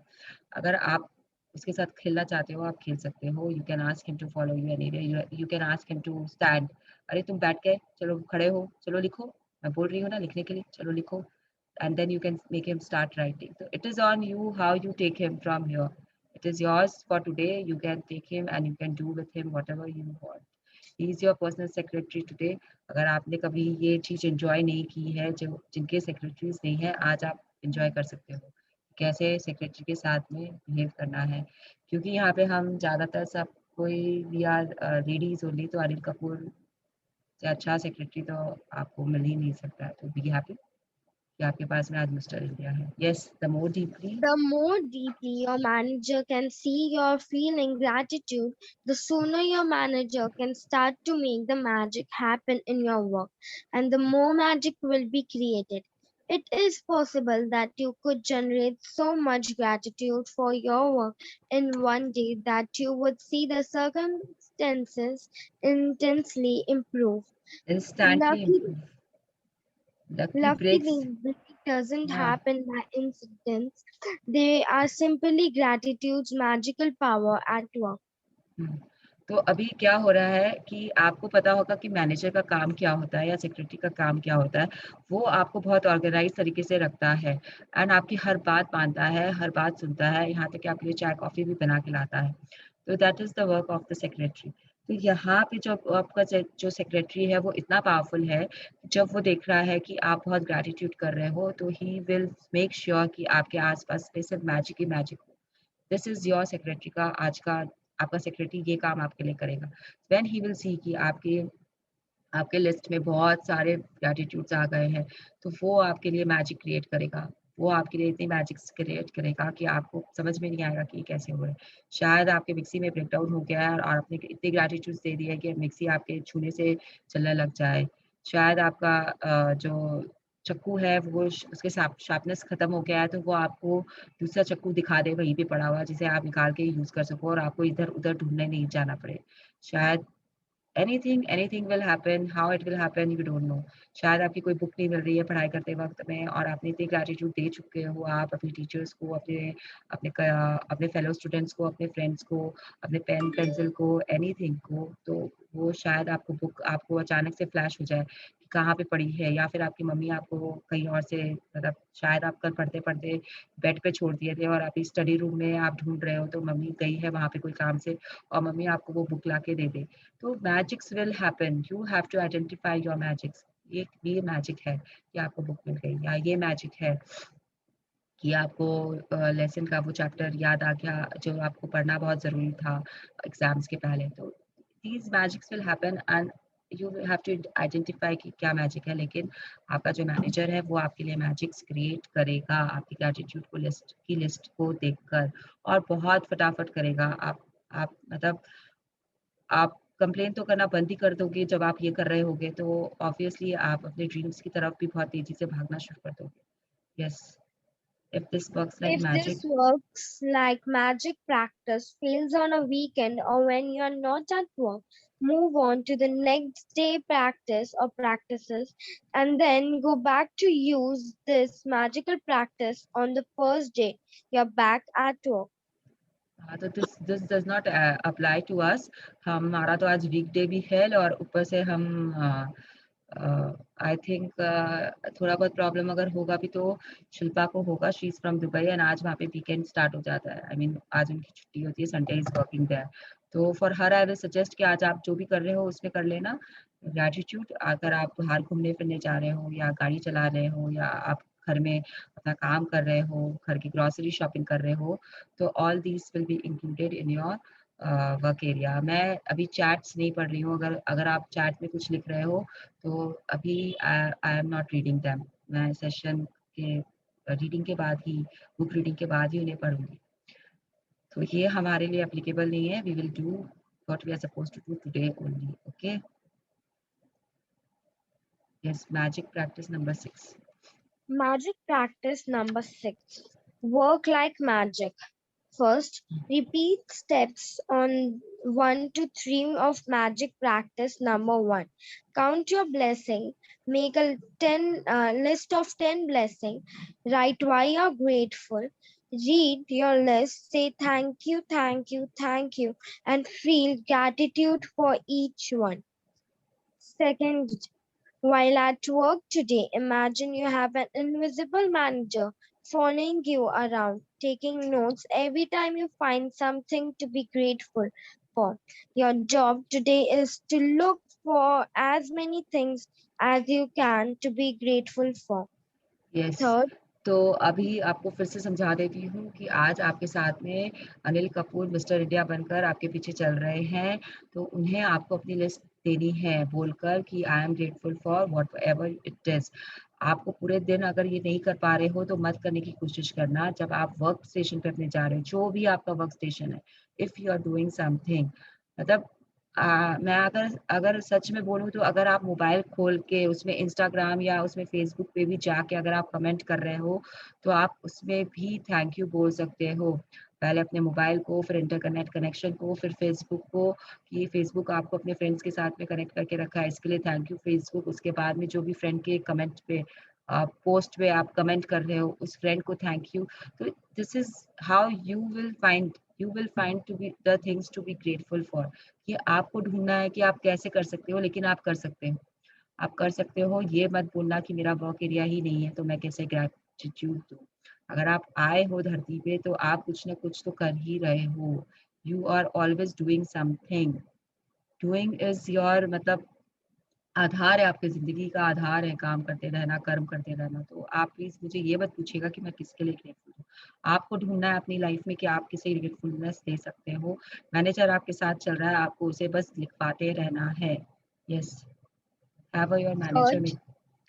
अगर आप उसके साथ खेलना चाहते हो, आप खेल सकते हो। You can ask him to follow you anywhere, you can ask him to stand. अरे तुम बैठ गए, चलो खड़े हो, चलो लिखो। मैं बोल रही हूँ ना लिखने के लिए, चलो लिखो। and then you can make him start writing. So it is on you how you take him from here. It is yours for today. You can take him and you can do with him whatever you want. He is your personal secretary today. अगर आपने कभी ये चीज़ enjoy नहीं की है, जो जिनके secretaries नहीं है, आज आप enjoy कर सकते हो कैसे secretary के साथ में behave करना है, क्योंकि यहाँ पे हम ज़्यादातर सब कोई we are ladies only, तो अनिल कपूर से अच्छा secretary तो आपको मिल ही नहीं सकता है, तो be happy कि आपके पास में आज मिस्टर इंडिया है. Yes, the more deeply. The more deeply your manager can see your feeling gratitude, the sooner your manager can start to make the magic happen in your work, and the more magic will be created. It is possible that you could generate so much gratitude for your work in one day that you would see the circumstances intensely improve. Instantly Lucky improve. Lucky breaks. Luckily, it doesn't हाँ. happen by incidents. They are simply gratitude's magical power at work. हम्म, तो अभी क्या हो रहा है कि आपको पता होगा कि मैनेजर का काम क्या होता है या सेक्रेटरी का काम क्या होता है. वो आपको बहुत ऑर्गेनाइज तरीके से रखता है एंड आपकी हर बात मानता है, हर बात सुनता है, यहाँ तक कि आपके लिए चाय कॉफी भी बना के लाता है. तो that is the work of the secretary. तो यहाँ पे जो आपका जो सेक्रेटरी है वो इतना पावरफुल है, जब वो देख रहा है कि आप बहुत ग्रैटिट्यूड कर रहे हो तो ही विल मेक श्योर कि आपके आसपास में सिर्फ मैजिक ही मैजिक हो. दिस इज योर सेक्रेटरी का आज का आपका सेक्रेटरी ये काम आपके लिए करेगा. व्हेन ही विल सी कि आपके आपके लिस्ट में बहुत सारे ग्रैटिट्यूड्स आ गए हैं, तो वो आपके लिए मैजिक क्रिएट करेगा. वो आपके लिए इतनी मैजिक्स क्रिएट करेगा कि आपको समझ में नहीं आएगा कि ये कैसे हुए. शायद आपके मिक्सी में ब्रेकडाउन हो गया है और आपने इतने ग्रैटिट्यूड्स दे दिए कि मिक्सी आपके छूने से चलने लग जाए. शायद आपका जो चाकू है वो उसके शार्पनेस खत्म हो गया है, तो वो आपको दूसरा चाकू दिखा दे वहीं पे पड़ा हुआ, जिसे आप निकाल के यूज कर सको और आपको इधर उधर ढूंढने नहीं जाना पड़े. शायद anything will happen. How it will happen you don't know. शायद आपकी कोई बुक नहीं मिल रही है पढ़ाई करते वक्त में और आपने इतनी ग्रेटिट्यूड दे चुके हो आप अपने टीचर्स को, अपने अपने अपने फेलो स्टूडेंट्स को, अपने फ्रेंड्स को, अपने पेन पेंसिल को, एनीथिंग को, तो वो शायद आपको बुक आपको अचानक से फ्लैश हो जाए कि कहाँ पे पड़ी है, या फिर आपकी मम्मी आपको कहीं और से, मतलब शायद आप कल पढ़ते पढ़ते बेड पे छोड़ दिए थे और अभी स्टडी रूम में आप ढूंढ रहे हो, तो मम्मी गई है वहाँ पे कोई काम से और मम्मी आपको वो बुक ला के दे दे. तो magics will happen. You have to identify your magics. ये मैजिक है कि आपको बुक मिल गई, या ये मैजिक है कि आपको लेसन का वो चैप्टर याद आ गया जो आपको पढ़ना बहुत ज़रूरी था एग्जाम्स के पहले. तो these magics will happen and you have to identify कि क्या मैजिक है. लेकिन आपका जो मैनेजर है वो आपके लिए मैजिक्स क्रिएट करेगा आपकी ग्रेटिट्यूड को लिस्ट को देखकर, और बहुत फटाफट करेगा. आप मतलब आप कंप्लेन तो करना बंद ही कर दोगे जब आप ये कर रहे होगे, तो ऑब्वियसली आप अपने ड्रीम्स की तरफ भी बहुत तेजी से भागना शुरू कर दोगे. Yes, if this works like If magic. this works like magic, practice fails on a weekend or when you are not at work, move on to the next day practice or practices and then go back to use this magical practice on the first day you're back at work. तो this does not apply to us. हमारा तो आज वीकडे भी है और ऊपर से हम आई थिंक थोड़ा बहुत प्रॉब्लम अगर होगा भी तो शिल्पा को होगा. She is from Dubai and आज वहाँ पे वीकेंड स्टार्ट हो जाता है. आई मीन आज उनकी छुट्टी होती है, संडे इज वर्किंग देयर. तो for her I will suggest कि आज आप जो भी कर रहे हो उसमें कर लेना ग्रेटिट्यूड. अगर आप बाहर घूमने फिरने जा रहे हो या गाड़ी चला रहे हो या आप घर में अपना काम कर रहे हो, घर की ग्रोसरी शॉपिंग कर रहे हो, तो all these will be included in your work area. मैं अभी चैट्स नहीं पढ़ रही हूँ. अगर अगर आप चैट में कुछ लिख रहे हो तो अभी I am not reading them. मैं सेशन के रीडिंग के बाद ही, बुक रीडिंग के बाद ही उन्हें पढ़ूंगी. तो ये हमारे लिए एप्लीकेबल नहीं है. We will do what we are supposed to do today only. Okay. Yes, magic practice number 6. Magic practice number 6. Work like magic. First, repeat steps on 1 to 3 of magic practice number 1. Count your blessing. Make a list of 10 blessings. Write why you're grateful. Read your list. Say thank you, thank you, thank you, and feel gratitude for each one. Second, While at work today, imagine you have an invisible manager following you around, taking notes every time you find something to be grateful for. Your job today is to look for as many things as you can to be grateful for. Yes. Third, तो अभी आपको फिर से समझा देती हूँ कि आज आपके साथ में अनिल कपूर मिस्टर इंडिया बनकर आपके पीछे चल रहे हैं, तो उन्हें आपको अपनी लिस्ट देनी है बोलकर कि आई am grateful for whatever it is. आपको पूरे दिन अगर ये नहीं कर पा रहे हो तो मत करने की कोशिश करना। जब आप वर्क स्टेशन करने जा रहे हो, जो भी आपका वर्क स्टेशन है, if you are doing something, मतलब मैं अगर अगर सच में बोलूँ तो अगर आप मोबाइल खोल के उसमें इंस्टाग्राम या उसमें फ़ेसबुक पे भी जाके अगर आप कमेंट कर रहे हो, तो आप उसमें भी थैंक यू बोल सकते हो। पहले अपने मोबाइल को, फिर इंटरनेट कनेक्शन को, फिर फ़ेसबुक को, कि फ़ेसबुक आपको अपने फ्रेंड्स के साथ में कनेक्ट करके रखा है, इसके लिए थैंक यू फ़ेसबुक। उसके बाद में जो भी फ्रेंड के कमेंट पे पोस्ट पे आप कमेंट कर रहे हो, उस फ्रेंड को थैंक यू। तो this is how you will find to be the things to be grateful for. ये आपको ढूँढना है कि आप कैसे कर सकते हो, लेकिन आप कर सकते हो। आप कर सकते हो, ये मत बोलना कि मेरा वर्क एरिया ही नहीं है, तो मैं कैसे ग्रैटिट्यूड दूँ। अगर आप आए हो धरती पे, तो आप कुछ न कुछ तो कर ही रहे हो। You are always doing something. Doing is your मतलब आधार है, आपकी ज़िंदगी का आधार है, काम करते रहना, कर्म करते रहना। तो आप प्लीज़ मुझे ये मत पूछिएगा कि मैं किसके लिए ग्रेटफुल हूँ। आपको ढूँढना है अपनी लाइफ़ में कि आप किसे ग्रेटफुलनेस दे सकते हो। मैनेजर आपके साथ चल रहा है, आपको उसे बस लिखवाते रहना है। Yes, have your manager third, में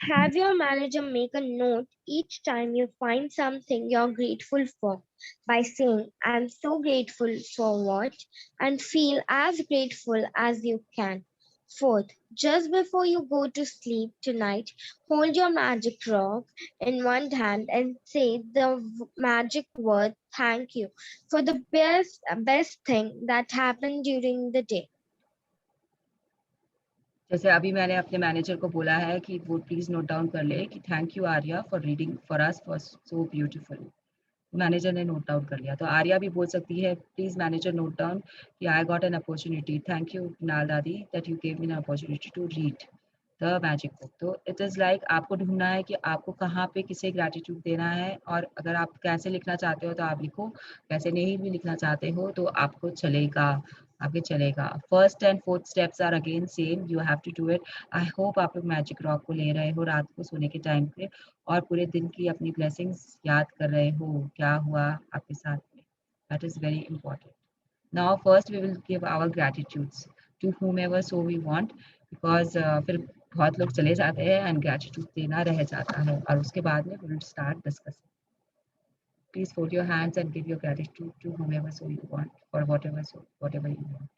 have your manager make a note each time you find something you're grateful for by saying, I'm so grateful for what, and feel as grateful as you can. Fourth, just before you go to sleep tonight, hold your magic rock in one hand and say the magic word thank you for the best thing that happened during the day. जैसे अभी मैंने अपने manager को बोला है कि वो please note down कर ले कि thank you Arya for reading for us for so beautiful. Manager ने नोट डाउन कर लिया, तो आर्या भी बोल सकती है, please manager note down that I got an opportunity, thank you Kunal dadi that you gave me an opportunity to read the magic book. तो it is like आपको ढूँढना है कि आपको कहाँ पे किसे ग्रैटिट्यूड देना है, और अगर आप कैसे लिखना चाहते हो तो आप लिखो, कैसे नहीं भी लिखना चाहते हो तो आपको चलेगा, आगे चलेगा। First and fourth steps are again same, you have to do it. I hope आप लोग मैजिक रॉक को ले रहे हो रात को सोने के टाइम पे और पूरे दिन की अपनी ब्लेसिंग्स याद कर रहे हो, क्या हुआ आपके साथ में। That is very important. Now first we will give our gratitudes to whomever so we want, because फिर बहुत लोग चले जाते हैं and gratitude देना रह जाता है, और उसके बाद में we will start discussing. Please fold your hands and give your gratitude to whomever so you want for whatever you want.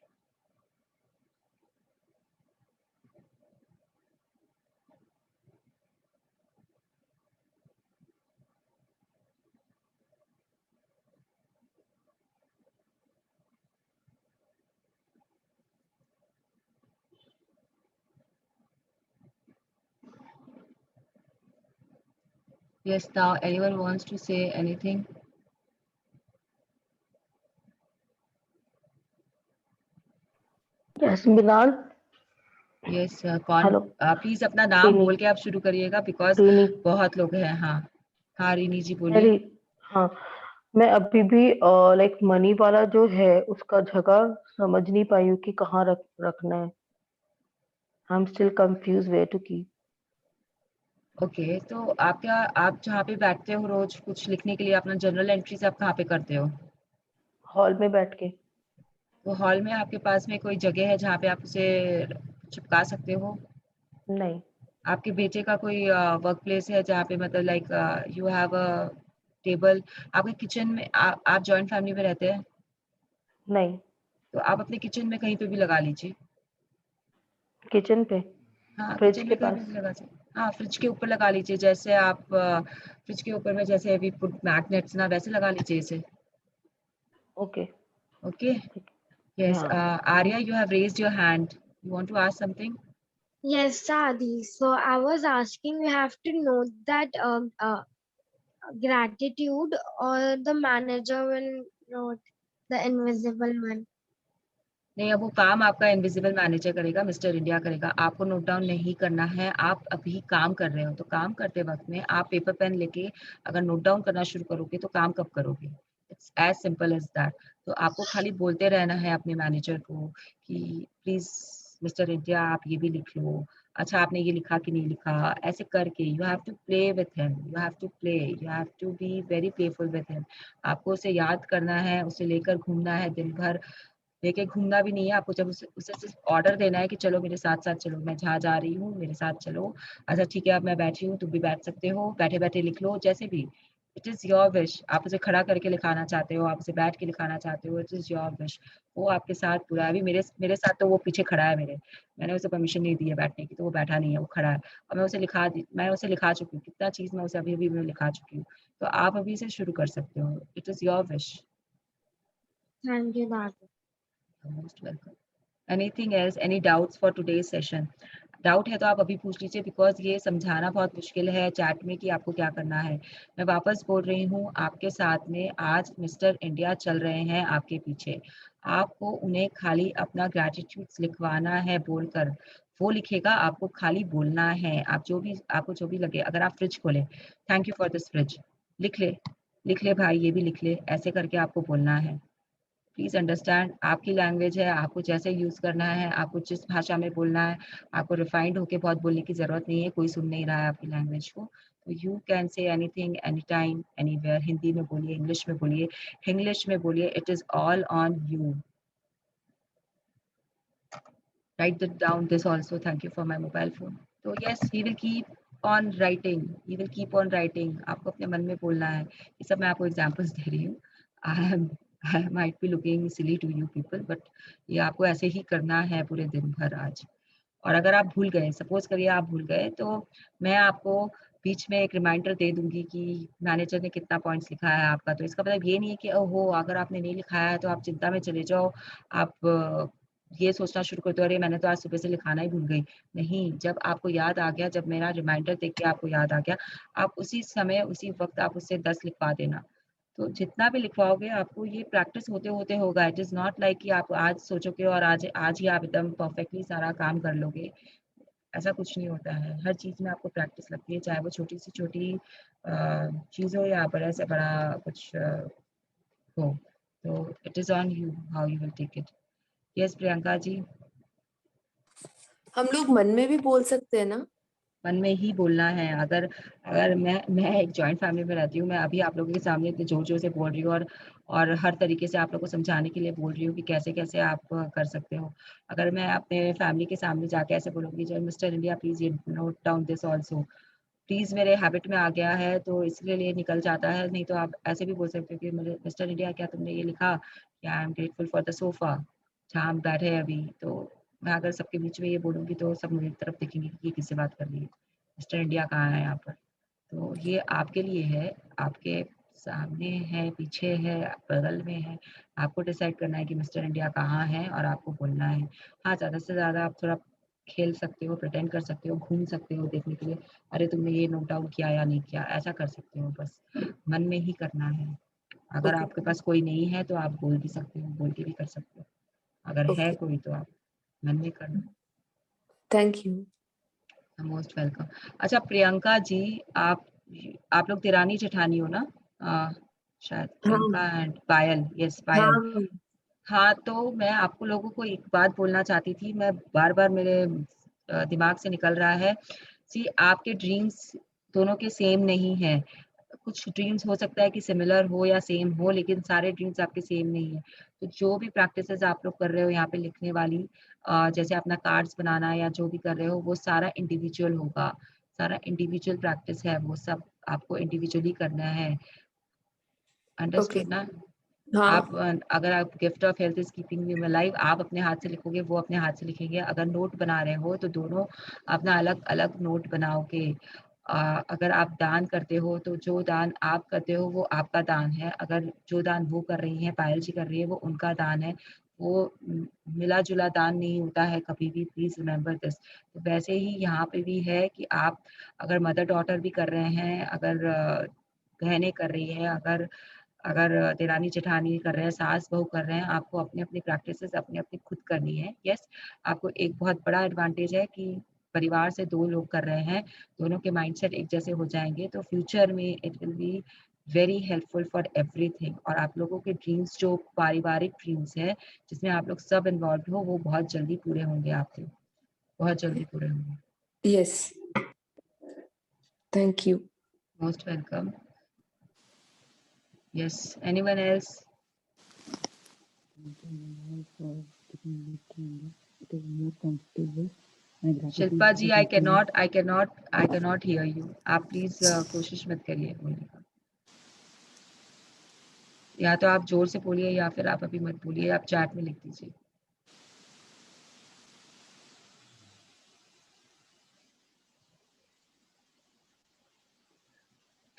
Yes, now anyone wants to say anything? Yes Bilal. Yes, कौन? Hello. Please अपना नाम René. बोल के आप शुरू करिएगा, because René. बहुत लोग हैं। हाँ हाँ, रीनी जी बोलिए। मेरी। हाँ। मैं अभी भी लाइक मनी वाला जो है उसका जगह समझ नहीं पाई हूँ कि कहाँ रखना है। I am still confuse where to keep. Okay, तो आप जहाँ पे बैठते हो रोज कुछ लिखने के लिए, अपना जर्नल एंट्रीज आप कहाँ पे करते हो? हॉल में बैठ के। तो हॉल में आपके पास में कोई जगह है जहाँ पे आप उसे चिपका सकते हो? नहीं। आपके बेटे का कोई वर्क प्लेस है जहाँ पे मतलब like you have a table? आपके किचन में आप जॉइंट फैमिली में रहते हैं? नहीं। तो आप अपने किचन में कहीं पे भी लगा लीजिए। किचन पे। हाँ, फ्रिज किचन के में कहीं पे पास। भी लगा सकते। हाँ, फ्रिज के ऊपर लगा लीजिए, जैसे आप फ्रिज के ऊपर में जैसे वी पुट मैग्नेट्स ना, वैसे लगा लीजिए इसे। ओके। ओके। यस, हाँ। Arya, you have raised your hand. You want to ask something? Yes, Sadi. So I was asking, we have to note that gratitude or the manager will note the invisible one. नहीं, अब वो काम आपका invisible manager करेगा, mister India करेगा। आपको note down नहीं करना है। आप अभी काम कर रहे हो तो काम करते वक्त में आप पेपर पेन लेके अगर नोट डाउन करना शुरू करोगे तो काम कब करोगे? It's as simple as that. तो आपको खाली बोलते रहना है अपने मैनेजर को कि प्लीज मिस्टर इंडिया आप ये भी लिख लो। अच्छा आपने ये लिखा कि नहीं लिखा, ऐसे करके you have to play with him, you have to play, you have to be very playful with him. आपको उसे याद करना है, उसे लेकर घूमना है दिन भर। लेके घूमना भी नहीं है आपको, जब उसे सिर्फ ऑर्डर देना है कि चलो मेरे साथ साथ चलो, मैं जहाँ जा रही हूँ मेरे साथ चलो। अच्छा ठीक है, अब मैं बैठी हूँ, तुम भी बैठ सकते हो, बैठे बैठे लिख लो जैसे भी। It is your wish. आप उसे खड़ा करके लिखाना चाहते हो, आप उसे बैठ के लिखाना चाहते हो, इट इज योर विश। वो आपके साथ पूरा है। अभी मेरे मेरे साथ तो वो पीछे खड़ा है मेरे, मैंने उसे परमिशन नहीं दी है बैठने की, तो वो बैठा नहीं है, वो खड़ा है। और मैं उसे लिखा चुकी हूँ, कितना चीज मैं उसे अभी अभी मैं लिखा चुकी हूँ। तो आप अभी से शुरू कर सकते हो। It is your wish. Thank you, दादी। Most welcome. Anything else, any doubts for today's session? Doubt है तो आप अभी पूछ लीजिए, बिकॉज ये समझाना बहुत मुश्किल है चैट में कि आपको क्या करना है। मैं वापस बोल रही हूँ, आपके साथ में आज मिस्टर इंडिया चल रहे हैं आपके पीछे। आपको उन्हें खाली अपना ग्रैटिट्यूड लिखवाना है बोलकर। वो लिखेगा, आपको खाली बोलना है। आप जो भी, आपको जो भी लगे, अगर आप फ्रिज खोले, thank you for this fridge, लिख ले, लिख ले भाई, ये भी लिख ले, ऐसे करके आपको बोलना है। प्लीज अंडरस्टैंड, आपकी लैंग्वेज है, आपको जैसे यूज करना है, आपको जिस भाषा में बोलना है। आपको रिफाइंड होके बहुत बोलने की जरूरत नहीं है, कोई सुन नहीं रहा है आपकी लैंग्वेज को। तो you can say anything, any time, anywhere. Hindi में बोलिए, इंग्लिश में बोलिए, इंग्लिश में बोलिए, it is all on you. Write it down this also. Thank you for my mobile phone. So yes, he will keep on writing, he will keep on writing। आपको अपने मन में बोलना है। ये सब मैं आपको एग्जांपल्स दे रही हूँ। I might be looking silly to you people, but ये आपको ऐसे ही करना है पूरे दिन भर आज। और अगर आप भूल गए, सपोज करिए आप भूल गए, तो मैं आपको बीच में एक रिमाइंडर दे दूंगी कि मैनेजर ने कितना पॉइंट्स लिखा है आपका। तो इसका मतलब ये नहीं है कि ओहो अगर आपने नहीं लिखाया है तो आप चिंता में चले जाओ, आप ये सोचना शुरू कर दो अरे मैंने तो आज सुबह से लिखाना ही भूल गई। नहीं, जब आपको याद आ गया, जब मेरा रिमाइंडर देख के आपको याद आ गया, आप उसी समय उसी वक्त आप उससे 10 लिखवा देना। तो जितना भी लिखवाओगे आपको ये प्रैक्टिस होते होते होगा। इट इज नॉट लाइक कि आप आज सोचोगे और आज आज ही आप एकदम परफेक्टली सारा काम कर लोगे। ऐसा कुछ नहीं होता है। हर चीज में आपको प्रैक्टिस लगती है, चाहे वो छोटी से छोटी चीज हो या बड़ा से बड़ा कुछ हो। तो it is on you how you will take it. Yes Priyanka ji. हम लोग मन में भी बोल सकते हैं ना? मन में ही बोलना है। अगर अगर मैं एक जॉइंट फैमिली में रहती हूँ, मैं अभी आप लोगों के सामने इतने जोर जोर से बोल रही हूँ और हर तरीके से आप लोगों को समझाने के लिए बोल रही हूँ कि कैसे कैसे आप कर सकते हो। अगर मैं अपने फैमिली के सामने जाके ऐसे बोलूँगी जो मिस्टर इंडिया प्लीज ये note down this also, please मेरे हैबिट में आ गया है तो इसलिए ये निकल जाता है। नहीं तो आप ऐसे भी बोल सकते हो कि मेरे मिस्टर इंडिया क्या तुमने ये लिखा कि आई am grateful for the sofa जहाँ हम बैठे हैं अभी। तो मैं अगर सबके बीच में ये बोलूँगी तो सब मेरी तरफ देखेंगे कि ये किससे बात कर रही है, मिस्टर इंडिया कहाँ है यहाँ पर। तो ये आपके लिए है, आपके सामने है, पीछे है, बगल में है। आपको डिसाइड करना है कि मिस्टर इंडिया कहाँ है और आपको बोलना है। हाँ, ज़्यादा से ज़्यादा आप थोड़ा खेल सकते हो, प्रिटेंड कर सकते हो, घूम सकते हो देखने के लिए, अरे तुमने ये नोट डाउन किया या नहीं किया, ऐसा कर सकते हो। बस मन में ही करना है। अगर ओके आपके पास कोई नहीं है तो आप बोल भी सकते हो, बोल के भी कर सकते हो। अगर है ओके, कोई तो आप मन में करना। Thank you. Most welcome. अच्छा प्रियंका जी, आप लोग देरानी जेठानी हो ना? शायद हाँ प्रियंका एंड पायल। यस पायल। हाँ हाँ, तो मैं आपको लोगों को एक बात बोलना चाहती थी, मैं बार बार मेरे दिमाग से निकल रहा है। सी आपके ड्रीम्स दोनों के सेम नहीं है। कुछ ड्रीम्स हो सकता है कि सिमिलर हो या सेम हो, लेकिन सारे ड्रीम्स आपके सेम नहीं है। तो जो भी प्रैक्टिसेस आप लोग कर रहे हो यहाँ पे लिखने वाली, जैसे अपना कार्ड्स बनाना या जो भी कर रहे हो, वो सारा इंडिविजुअल होगा। सारा इंडिविजुअल प्रैक्टिस है, वो सब आपको इंडिविजुअली करना है। ओके। अंडरस्टूड ना? हाँ आप अगर आप gift of health is keeping you alive, आप अपने हाथ से लिखोगे, वो अपने हाथ से लिखेंगे। अगर नोट बना रहे हो तो दोनों अपना अलग अलग नोट बनाओगे। अगर आप दान करते हो तो जो दान आप करते हो वो आपका दान है, अगर जो दान वो कर रही हैं, पायल जी कर रही है, वो उनका दान है। वो मिला जुला दान नहीं होता है कभी भी, प्लीज रिमेम्बर दिस। तो वैसे ही यहाँ पे भी है कि आप, अगर मदर डॉटर भी कर रहे हैं, अगर बहनें कर रही है, अगर अगर देरानी जेठानी कर रहे हैं, सास बहू कर रहे हैं, आपको अपनी अपनी प्रैक्टिसेस अपनी अपनी खुद करनी है। यस, आपको एक बहुत बड़ा एडवांटेज है कि परिवार से 2 लोग कर रहे हैं, दोनों के माइंडसेट एक जैसे हो जाएंगे तो फ्यूचर में it will be very helpful for everything. और आप लोगों के ड्रीम्स जो पारिवारिक ड्रीम्स है जिसमें आप लोग सब इन्वॉल्व हो, वो बहुत जल्दी पूरे होंगे, आपके बहुत जल्दी पूरे होंगे। Yes. Thank you. Most welcome. Yes, anyone else? Shilpa ji, I can not hear you. आप प्लीज कोशिश मत करिए बोलने का। या तो आप जोर से बोलिए या फिर आप अभी मत बोलिए, आप चैट में लिख दीजिए।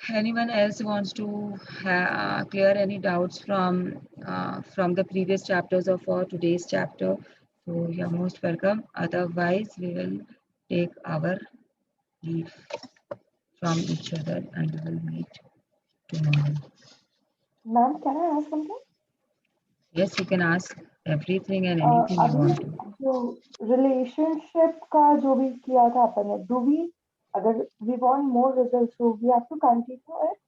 Anyone else wants to clear any doubts from the previous chapters or for today's chapter? So you're most welcome. Otherwise, we will take our leave from each other and we will meet tomorrow. Ma'am, can I ask something? Yes, you can ask everything and anything you अभी want to. जो relationship का जो भी किया था अपन ने, do we, अगर we want more results, so we have to continue it?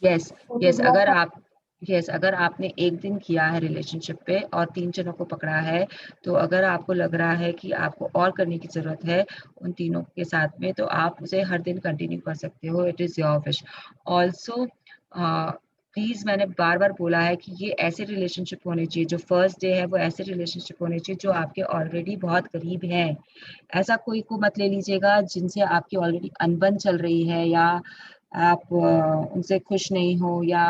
Yes yes, Photograph अगर आपने एक दिन किया है रिलेशनशिप पे और 3 जनों को पकड़ा है, तो अगर आपको लग रहा है कि आपको और करने की ज़रूरत है उन तीनों के साथ में, तो आप उसे हर दिन कंटिन्यू कर सकते हो। It is your wish. Also please, मैंने बार-बार बोला है कि ये ऐसे रिलेशनशिप होने चाहिए, जो फर्स्ट डे है वो ऐसे रिलेशनशिप होने चाहिए जो आपके ऑलरेडी बहुत करीब हैं। ऐसा कोई को मत ले लीजिएगा जिनसे आपकी ऑलरेडी अनबन चल रही है या आप उनसे खुश नहीं हो या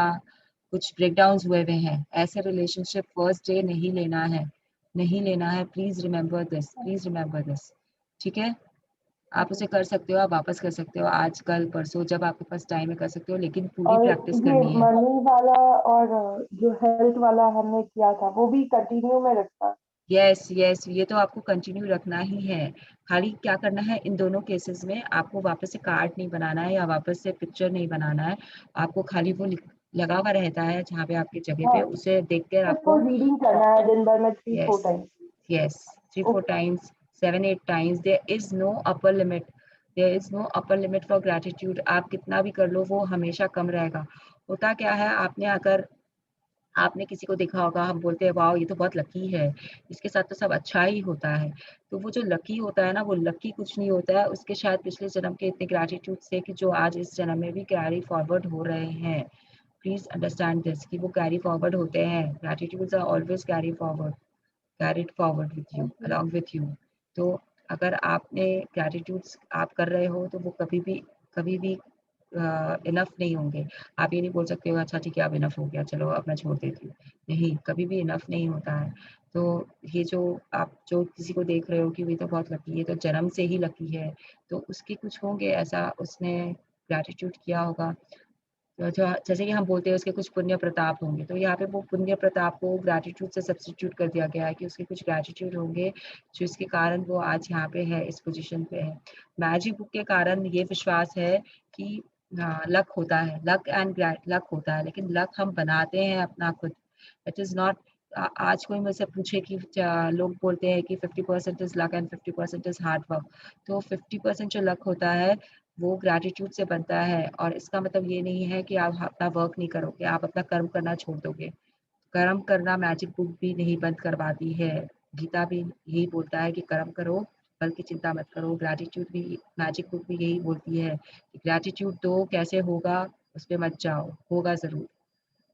कुछ ब्रेकडाउन्स हुए हुए हैं। ऐसे रिलेशनशिप फर्स्ट डे नहीं लेना है, नहीं लेना है। प्लीज रिमेंबर दिस, ठीक है? आप उसे कर सकते हो, आप वापस कर सकते हो, आज कल परसों जब आपके पास टाइम है कर सकते हो, लेकिन पूरी और प्रैक्टिस ये करनी है। मनी वाला और जो हेल्थ वाला हमने किया था वो भी कंटिन्यू में रखा। यस यस, ये तो आपको कंटिन्यू रखना ही है। खाली क्या करना है, इन दोनों केसेस में आपको वापस से कार्ड नहीं बनाना है या वापस से पिक्चर नहीं बनाना है। आपको खाली वो लगा हुआ रहता है जहाँ पे आपकी जगह पे, हाँ, उसे देख कर उसको आपको रीडिंग करना है दिन भर में 3-4 yes time. yes 3-4 times 7-8 times. There is no upper limit for gratitude. आप कितना भी कर लो वो हमेशा कम रहेगा। होता क्या है, आपने किसी को देखा होगा, हम बोलते हैं वाओ ये तो बहुत लकी है, इसके साथ तो सब अच्छा ही होता है। तो वो जो लकी होता है ना, वो लकी कुछ नहीं होता है, उसके शायद पिछले जन्म के इतने ग्रैटिट्यूड से कि जो आज इस जन्म में भी कैरी फॉरवर्ड हो रहे हैं। प्लीज अंडरस्टैंड दिस कि वो कैरी फॉरवर्ड होते हैं। Gratitudes are always carried forward with you, along with you. तो अगर आपने ग्रैटिट्यूड्स आप कर रहे हो तो वो कभी भी इनफ नहीं होंगे। आप ये नहीं बोल सकते हो अच्छा ठीक है अब इनफ हो गया चलो अब मैं छोड़ देती हूँ। नहीं, कभी भी इनफ नहीं होता है। तो ये जो आप जो किसी को देख रहे हो कि वो तो बहुत लकी है, तो जन्म से ही लकी है, तो उसके कुछ होंगे ऐसा, उसने ग्रैटिट्यूड किया होगा। तो जो जैसे कि हम बोलते हैं उसके कुछ पुण्य प्रताप होंगे, तो यहाँ पे वो पुण्य प्रताप को ग्रैटिट्यूड से सब्स्टिट्यूट कर दिया गया है कि उसके कुछ ग्रैटिट्यूड होंगे जिसके कारण वो आज यहाँ पे है, इस पोजीशन पे है। मैजिक बुक के कारण ये विश्वास है कि लक होता है, लक होता है, लेकिन लक हम बनाते हैं अपना खुद। It is not. आज कोई मुझसे पूछे कि लोग बोलते हैं कि 50% is luck and 50% is hard work. तो 50% जो लक होता है वो ग्रैटिट्यूड से बनता है, और इसका मतलब ये नहीं है कि आप अपना वर्क नहीं करोगे, आप अपना कर्म करना छोड़ दोगे। कर्म करना मैजिक बुक भी नहीं बंद करवाती है। गीता भी यही बोलता है कि कर्म करो, फल की चिंता मत करो। ग्रैटिट्यूड भी, मैजिक बुक भी यही बोलती है कि ग्रैटिट्यूड दो, कैसे होगा उस पर मत जाओ, होगा जरूर,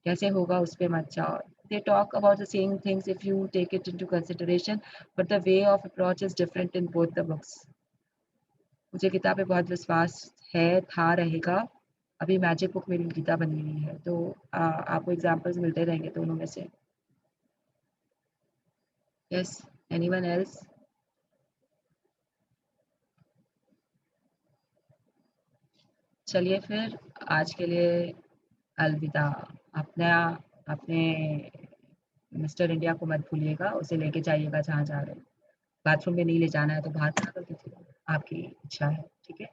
कैसे होगा उस पर मत जाओ। They talk about the same things if you take it into consideration, but the way of approach is different in both the books. मुझे गीता पे बहुत विश्वास है, था, रहेगा। अभी मैजिक बुक मेरी गीता बनी हुई है, तो आपको एग्जांपल्स मिलते रहेंगे दोनों में से। Yes, anyone else? चलिए फिर आज के लिए अलविदा। अपने मिस्टर इंडिया को मत भूलिएगा, उसे लेके जाइएगा जहाँ जा रहे हो। बाथरूम में नहीं ले जाना है तो बाहर खड़ा कर दीजिएगा, आपकी इच्छा है, ठीक है?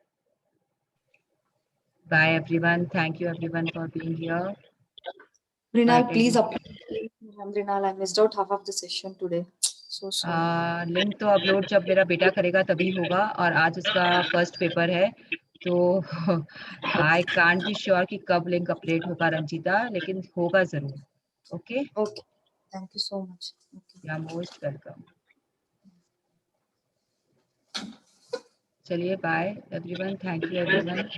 Bye everyone. Thank you everyone for being here. Mrinal, But please upload. Mrinal, I missed out half of the session today. So sorry. Link तो अपलोड जब मेरा बेटा करेगा तभी होगा, और आज उसका फर्स्ट पेपर है, तो आई कांट बी श्योर कि कब लिंक अपडेट होगा रंजीता, लेकिन होगा जरूर. Okay, Okay. Thank you so much. Okay. या मोस्ट वेलकम. चलिए, bye everyone, thank you everyone.